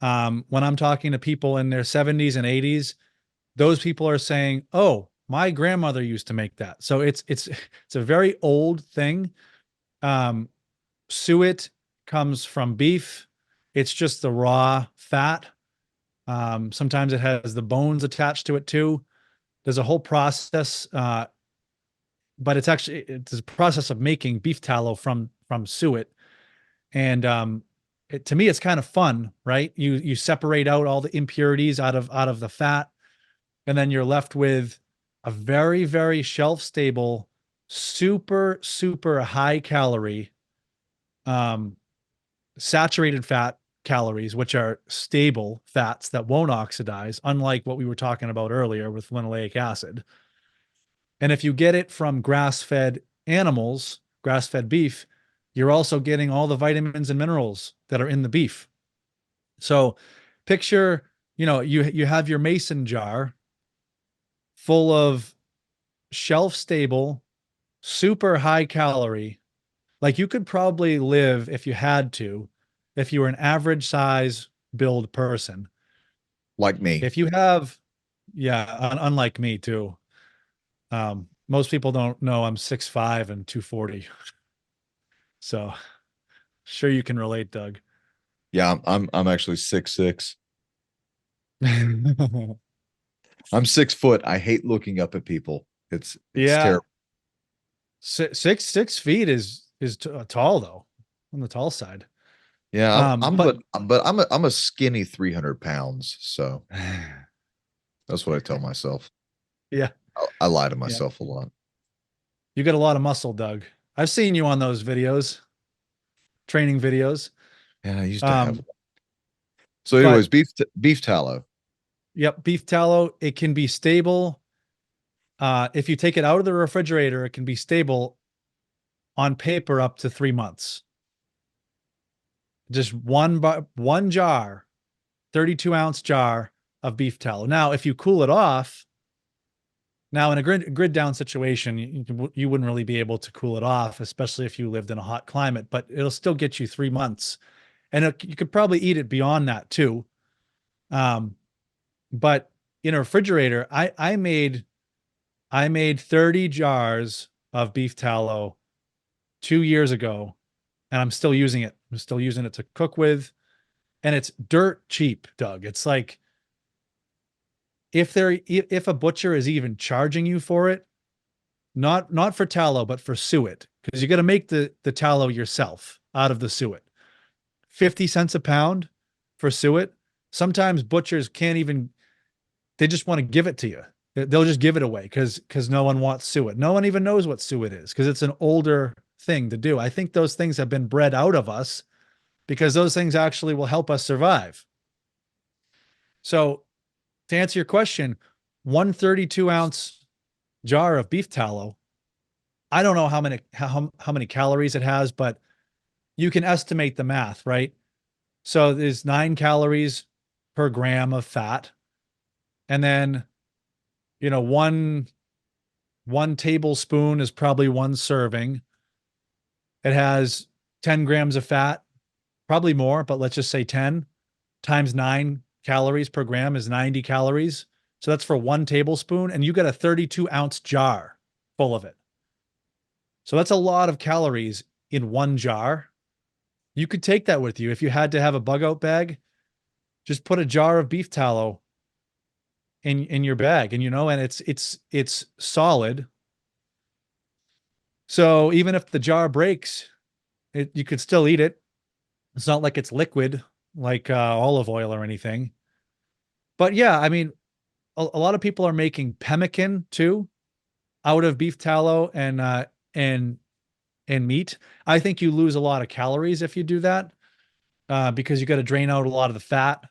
When I'm talking to people in their 70s and 80s, those people are saying, "Oh, my grandmother used to make that." So it's it's a very old thing. Um, Suet comes from beef. It's just the raw fat. Sometimes it has the bones attached to it too. There's a whole process, but it's a process of making beef tallow from suet. And to me, it's kind of fun, right? You separate out all the impurities out of the fat, and then you're left with a very, very shelf stable, super, super high calorie, um, saturated fat calories, which are stable fats that won't oxidize, unlike what we were talking about earlier with linoleic acid. And if you get it from grass-fed animals, grass-fed beef, you're also getting all the vitamins and minerals that are in the beef. So picture, you have your mason jar full of shelf stable, super high calorie. Like you could probably live if you had to, if you were an average size build person. Like me. If you have, yeah, unlike me too. Most people don't know I'm 6'5" and 240. So sure you can relate, Doug. Yeah, I'm actually 6'6". I'm 6 foot. I hate looking up at people. It's Yeah, terrible. 6 feet is tall though, on the tall side. Yeah, I'm But but I'm a skinny 300 pounds. So that's what I tell myself. yeah, I lie to yeah, myself a lot. you got a lot of muscle, Doug. I've seen you on those videos, training videos. Yeah, I used to have. Um, So, anyways, but beef tallow. yep, beef tallow, it can be stable. If you take it out of the refrigerator, it can be stable on paper up to 3 months. Just one jar, 32-ounce jar of beef tallow. Now, if you cool it off, now in a grid down situation, you wouldn't really be able to cool it off, especially if you lived in a hot climate, but it'll still get you 3 months. And you could probably eat it beyond that too. But in a refrigerator, I made 30 jars of beef tallow 2 years ago, and I'm still using it. I'm still using it to cook with, and it's dirt cheap, Doug. It's like if a butcher is even charging you for it, not for tallow, but for suet, because you got to make the tallow yourself out of the suet. 50 cents a pound for suet. Sometimes butchers can't even, they just want to give it to you. They'll just give it away because no one wants suet. No one even knows what suet is because it's an older thing to do. I think those things have been bred out of us because those things actually will help us survive. So to answer your question, 132-ounce jar of beef tallow, I don't know how many calories it has, but you can estimate the math, right? So there's 9 calories per gram of fat. And then, one tablespoon is probably one serving. It has 10 grams of fat, probably more, but let's just say 10 times 9 calories per gram is 90 calories. So that's for one tablespoon, and you got a 32-ounce jar full of it. So that's a lot of calories in one jar. You could take that with you if you had to have a bug out bag. Just put a jar of beef tallow in your bag, and it's solid. So even if the jar breaks, you could still eat it. It's not like it's liquid, like olive oil or anything. But yeah, I mean, a lot of people are making pemmican too out of beef tallow and meat. I think you lose a lot of calories if you do that because you got to drain out a lot of the fat.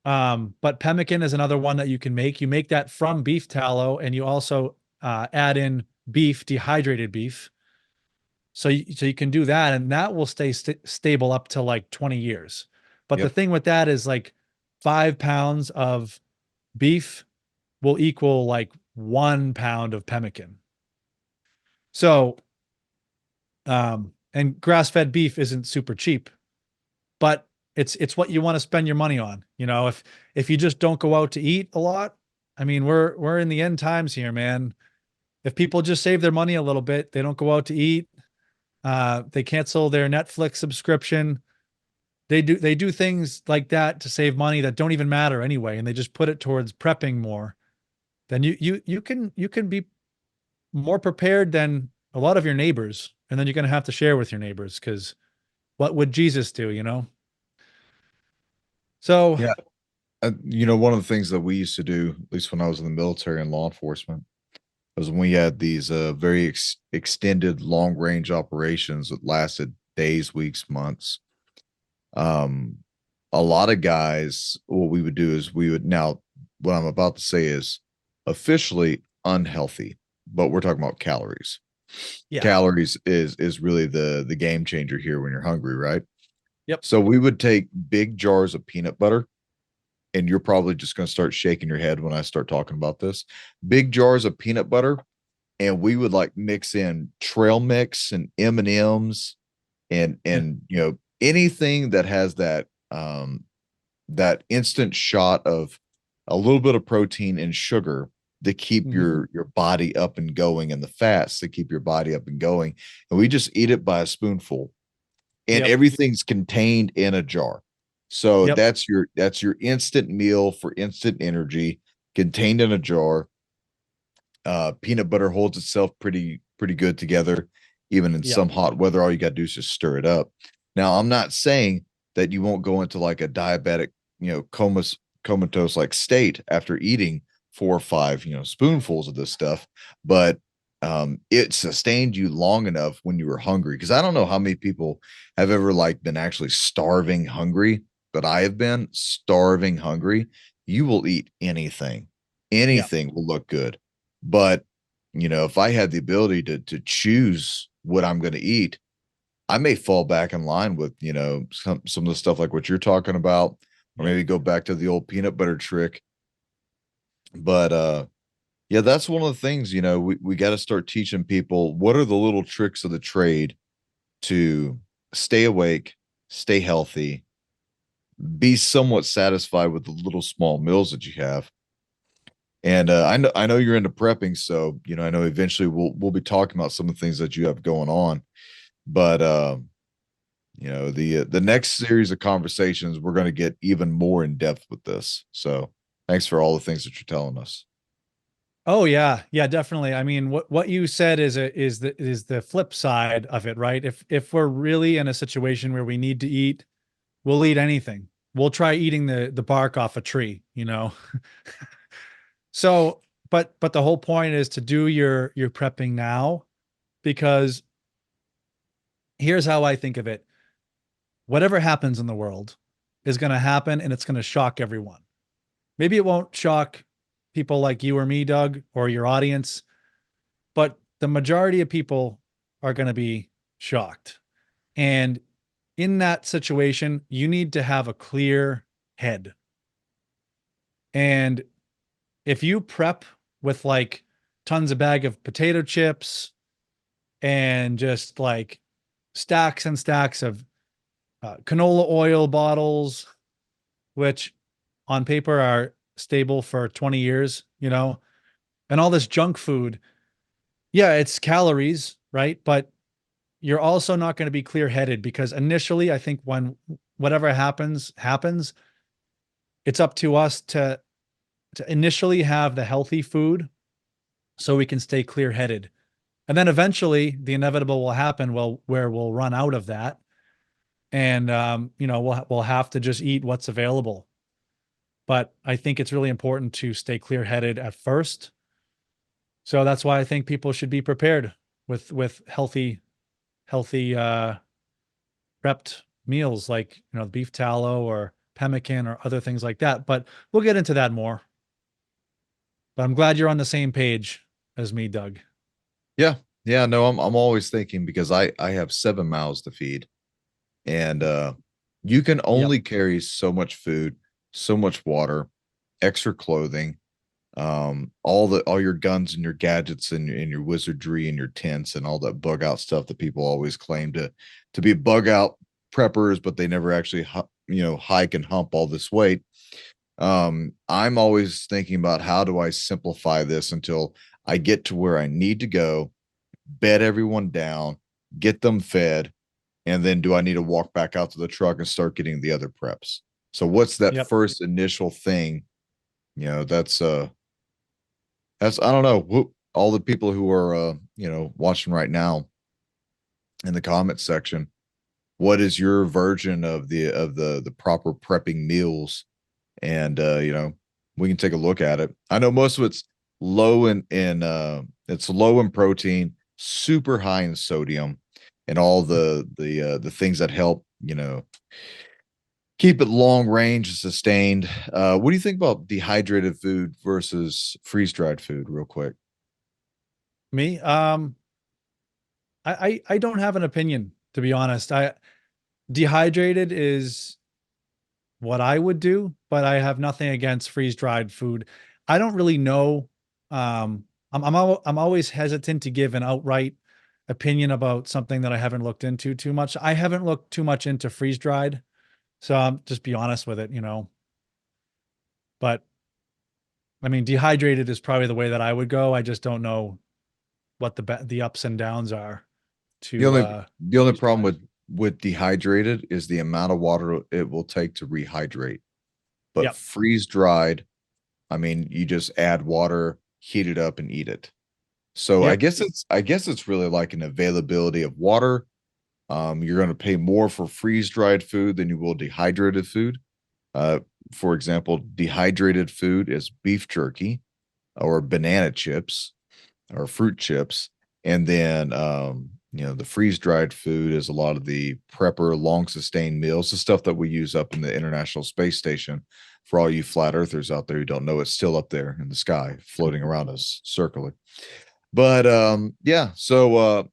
But pemmican is another one that you can make. You make that from beef tallow, and you also add in beef, dehydrated beef. So you can do that, and that will stay stable up to like 20 years. But the Yep. thing with that is like 5 pounds of beef will equal like 1 pound of pemmican. So, and grass-fed beef isn't super cheap, but it's what you want to spend your money on. If you just don't go out to eat a lot, I mean, we're in the end times here, man. If people just save their money a little bit, they don't go out to eat, they cancel their Netflix subscription. They do things like that to save money that don't even matter anyway, and they just put it towards prepping more. Then you can be more prepared than a lot of your neighbors, and then you're going to have to share with your neighbors because what would Jesus do? So Yeah. One of the things that we used to do, at least when I was in the military and law enforcement, was when we had these very extended long range operations that lasted days, weeks, months. Um, a lot of guys, what we would do is we would now, what I'm about to say is officially unhealthy, but we're talking about calories. Yeah. Calories is really the game changer here when you're hungry, right? Yep. So we would take big jars of peanut butter, and you're probably just going to start shaking your head when I start talking about this. Big jars of peanut butter, and we would like mix in trail mix and M&Ms and anything that has that instant shot of a little bit of protein and sugar to keep Mhm. your body up and going, and the fats to keep your body up and going. And we just eat it by a spoonful, and Yep. everything's contained in a jar. So Yep. that's your instant meal for instant energy, contained in a jar. Peanut butter holds itself pretty good together, even in Yep. some hot weather. All you got to do is just stir it up. Now, I'm not saying that you won't go into like a diabetic, comatose like state after eating 4 or 5, spoonfuls of this stuff, but it sustained you long enough when you were hungry. Because I don't know how many people have ever like been actually starving hungry, but I have been starving hungry. You will eat anything. Yep. Anything will look good. But if I had the ability to choose what I'm going to eat, I may fall back in line with, some of the stuff like what you're talking about, or Yep. maybe go back to the old peanut butter trick. But yeah, that's one of the things, we got to start teaching people what are the little tricks of the trade to stay awake, stay healthy, be somewhat satisfied with the little small meals that you have. And I know you're into prepping, so I know eventually we'll be talking about some of the things that you have going on. But the next series of conversations, we're going to get even more in depth with this. So thanks for all the things that you're telling us. Oh yeah, yeah, definitely. I mean, what you said is the flip side of it, right? If we're really in a situation where we need to eat, we'll eat anything. We'll try eating the bark off a tree, you know. So, but the whole point is to do your prepping now, because here's how I think of it. Whatever happens in the world is going to happen, and it's going to shock everyone. Maybe it won't shock people like you or me, Doug, or your audience, but the majority of people are going to be shocked. And in that situation, you need to have a clear head. And if you prep with like tons of bag of potato chips and just like stacks and stacks of canola oil bottles, which on paper are stable for 20 years, and all this junk food, yeah, it's calories, right? But you're also not going to be clear headed, because initially, I think when whatever happens, it's up to us to initially have the healthy food so we can stay clear headed. And then eventually the inevitable will happen, well, where we'll run out of that. And, we'll have to just eat what's available. But I think it's really important to stay clear headed at first. So that's why I think people should be prepared with healthy prepped meals like, beef tallow or pemmican or other things like that. But we'll get into that more. But I'm glad you're on the same page as me, Doug. Yeah, yeah. No, I'm always thinking because I have 7 mouths to feed, and you can Yep. only carry so much food, so much water, extra clothing, all your guns and your gadgets and your wizardry and your tents and all that bug out stuff that people always claim to be bug out preppers, but they never actually hike and hump all this weight. I'm always thinking about how do I simplify this until I get to where I need to go, bed everyone down, get them fed, and then do I need to walk back out to the truck and start getting the other preps? So what's that Yep. first initial thing? That's I don't know. All the people who are watching right now in the comments section, what is your version of the proper prepping meals? And we can take a look at it. I know most of it's low it's low in protein, super high in sodium, and all the things that help keep it long range and sustained. What do you think about dehydrated food versus freeze dried food, real quick? Me, I don't have an opinion, to be honest. Dehydrated is what I would do, but I have nothing against freeze-dried food. I don't really know. I'm always hesitant to give an outright opinion about something that I haven't looked into too much. I haven't looked too much into freeze-dried, so I'm just be honest with it. But I mean, dehydrated is probably the way that I would go. I just don't know what the ups and downs are The to only problem freeze-dried. with dehydrated is the amount of water it will take to rehydrate. But Yep. freeze dried, I mean, you just add water, heat it up, and eat it. So Yep. I guess it's really like an availability of water. You're going to pay more for freeze dried food than you will dehydrated food. Uh, for example, dehydrated food is beef jerky or banana chips or fruit chips. And then, the freeze dried food is a lot of the prepper long sustained meals, the stuff that we use up in the International Space Station. For all you flat earthers out there who don't know, it's still up there in the sky, floating around us, circling. But yeah, so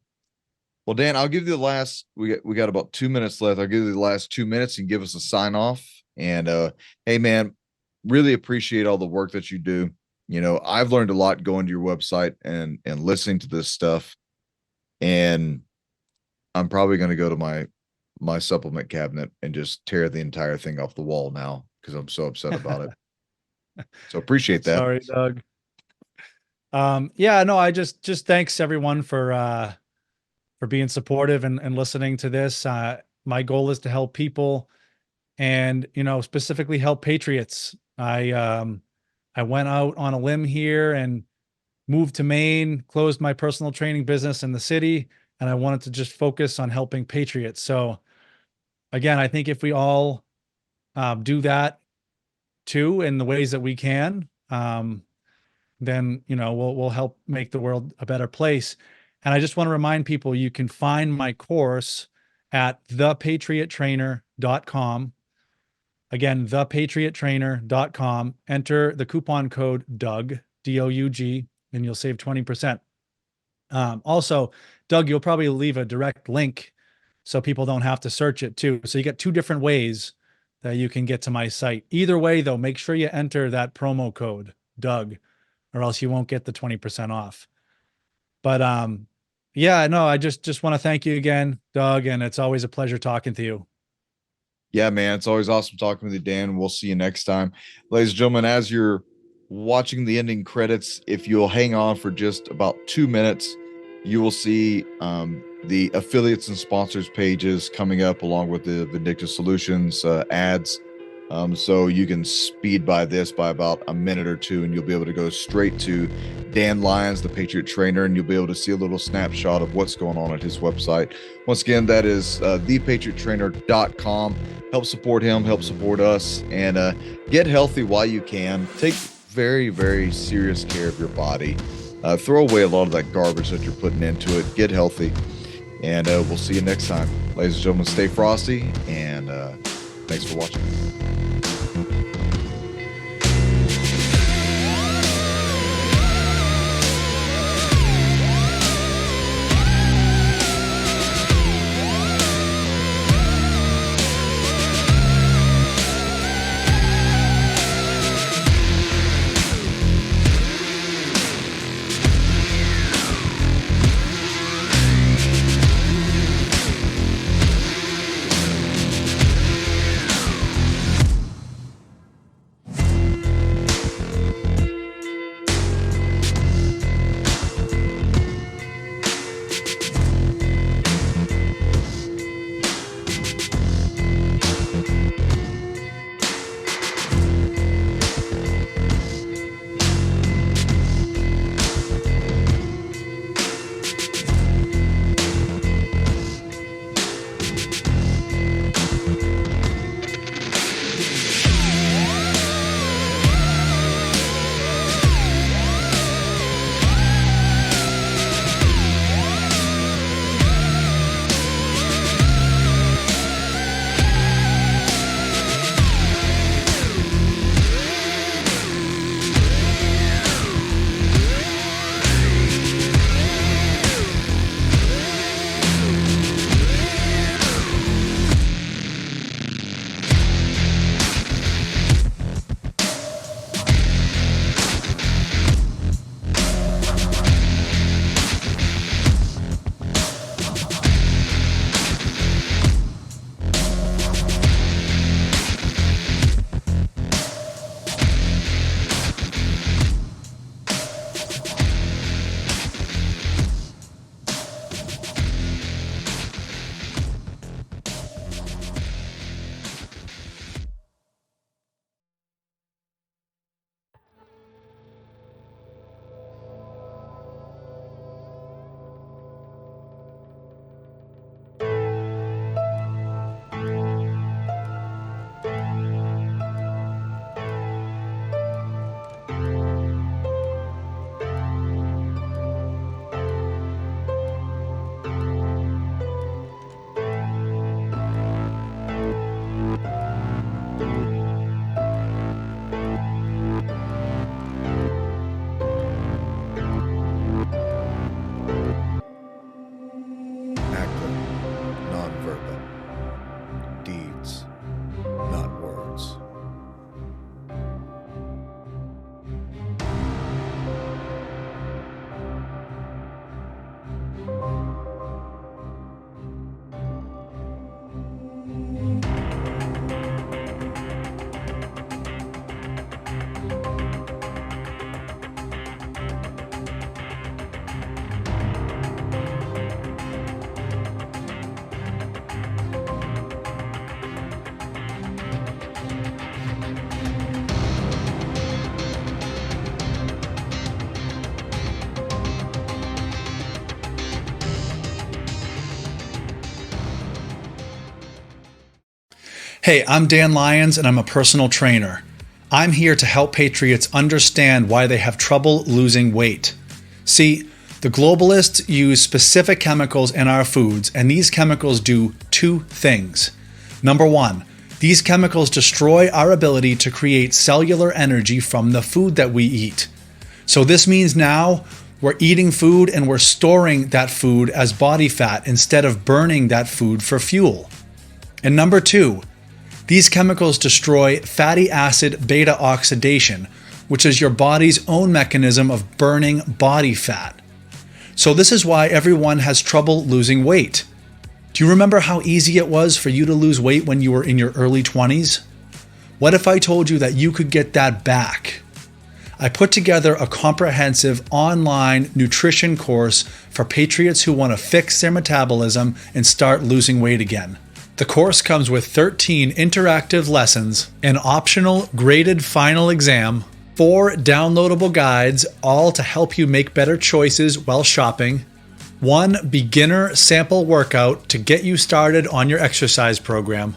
well, Dan, I'll give you the last. We got about 2 minutes left. I'll give you the last 2 minutes and give us a sign off. And hey, man, really appreciate all the work that you do. I've learned a lot going to your website and listening to this stuff. And I'm probably going to go to my supplement cabinet and just tear the entire thing off the wall now because I'm so upset about it. So appreciate that. Sorry, Doug. Yeah, no, I just thanks everyone for being supportive and listening to this. My goal is to help people and, specifically help patriots. I went out on a limb here and moved to Maine, closed my personal training business in the city, and I wanted to just focus on helping patriots. So again, I think if we all do that too in the ways that we can, then we'll help make the world a better place. And I just want to remind people you can find my course at thepatriottrainer.com. Again, thepatriottrainer.com. Enter the coupon code DOUG, DOUG, and you'll save 20%. Also, Doug, you'll probably leave a direct link so people don't have to search it too. So you get two different ways that you can get to my site. Either way, though, make sure you enter that promo code Doug, or else you won't get the 20% off. But yeah, no, I just want to thank you again, Doug, and it's always a pleasure talking to you. Yeah, man, it's always awesome talking with you, Dan. We'll see you next time. Ladies and gentlemen, as you're watching the ending credits, if you'll hang on for just about 2 minutes, you will see the affiliates and sponsors pages coming up along with the Vindicta Solutions ads. So you can speed by this by about a minute or two, and you'll be able to go straight to Dan Lyons, the Patriot Trainer, and you'll be able to see a little snapshot of what's going on at his website. Once again, that is thepatriottrainer.com. Help support him, help support us, and get healthy while you can. Take very, very serious care of your body. Throw away a lot of that garbage that you're putting into it. Get healthy, and we'll see you next time. Ladies and gentlemen, stay frosty, and thanks for watching. Hey, I'm Dan Lyons, and I'm a personal trainer. I'm here to help patriots understand why they have trouble losing weight. See, the globalists use specific chemicals in our foods, and these chemicals do two things. Number one, these chemicals destroy our ability to create cellular energy from the food that we eat. So this means now we're eating food and we're storing that food as body fat instead of burning that food for fuel. And number two, these chemicals destroy fatty acid beta oxidation, which is your body's own mechanism of burning body fat. So this is why everyone has trouble losing weight. Do you remember how easy it was for you to lose weight when you were in your early 20s? What if I told you that you could get that back? I put together a comprehensive online nutrition course for patriots who want to fix their metabolism and start losing weight again. The course comes with 13 interactive lessons, an optional graded final exam, 4 downloadable guides, all to help you make better choices while shopping, 1 beginner sample workout to get you started on your exercise program,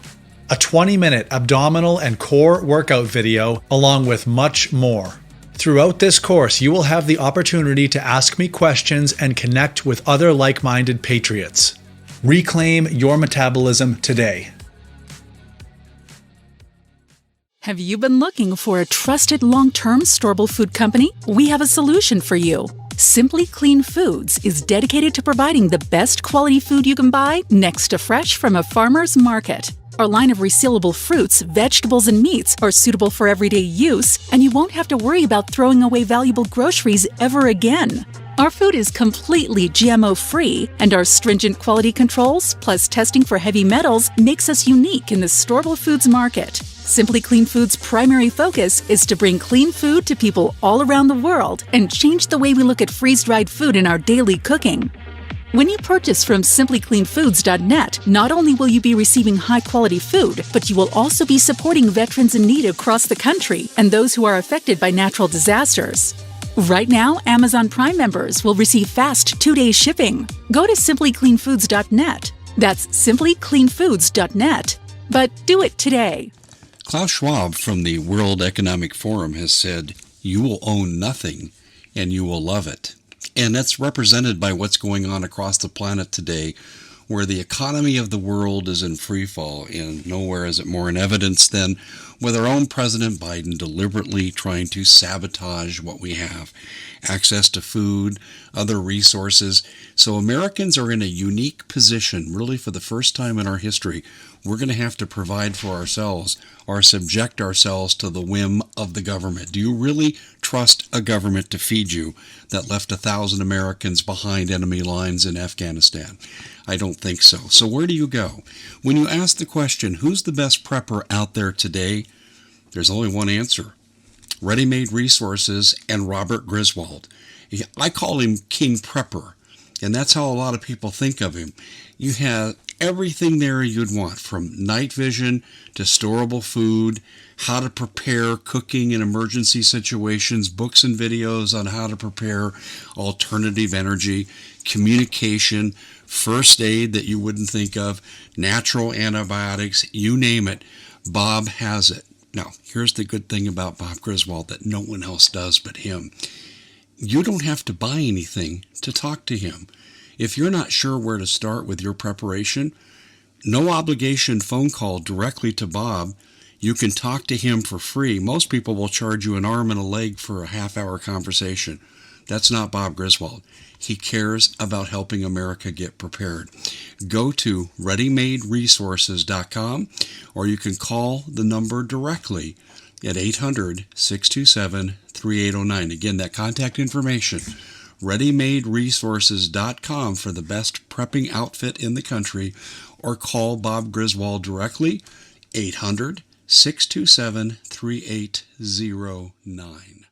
a 20-minute abdominal and core workout video, along with much more. Throughout this course, you will have the opportunity to ask me questions and connect with other like-minded patriots. Reclaim your metabolism today. Have you been looking for a trusted long-term storable food company? We have a solution for you. Simply Clean Foods is dedicated to providing the best quality food you can buy next to fresh from a farmer's market. Our line of resealable fruits, vegetables, and meats are suitable for everyday use, and you won't have to worry about throwing away valuable groceries ever again. Our food is completely GMO-free, and our stringent quality controls, plus testing for heavy metals, makes us unique in the storable foods market. Simply Clean Foods' primary focus is to bring clean food to people all around the world and change the way we look at freeze-dried food in our daily cooking. When you purchase from simplycleanfoods.net, not only will you be receiving high-quality food, but you will also be supporting veterans in need across the country and those who are affected by natural disasters. Right now, Amazon Prime members will receive fast 2-day shipping. Go to simplycleanfoods.net. That's simplycleanfoods.net. But do it today. Klaus Schwab from the World Economic Forum has said, "You will own nothing and you will love it." And that's represented by what's going on across the planet today, where the economy of the world is in free fall, and nowhere is it more in evidence than with our own President Biden deliberately trying to sabotage what we have, access to food, other resources. So Americans are in a unique position, really for the first time in our history. We're going to have to provide for ourselves or subject ourselves to the whim of the government. Do you really trust a government to feed you that left 1,000 Americans behind enemy lines in Afghanistan? I don't think so. So where do you go? When you ask the question, who's the best prepper out there today? There's only one answer. Ready-Made Resources and Robert Griswold. I call him King Prepper, and that's how a lot of people think of him. You have everything there you'd want, from night vision to storable food, how to prepare cooking in emergency situations, books and videos on how to prepare alternative energy, communication, first aid that you wouldn't think of, natural antibiotics, you name it, Bob has it. Now, here's the good thing about Bob Griswold that no one else does but him. You don't have to buy anything to talk to him. If you're not sure where to start with your preparation, no obligation phone call directly to Bob. You can talk to him for free. Most people will charge you an arm and a leg for a half-hour conversation. That's not Bob Griswold. He cares about helping America get prepared. Go to readymaderesources.com, or you can call the number directly at 800-627-3809. Again, that contact information, readymaderesources.com, for the best prepping outfit in the country, or call Bob Griswold directly, 800-627-3809.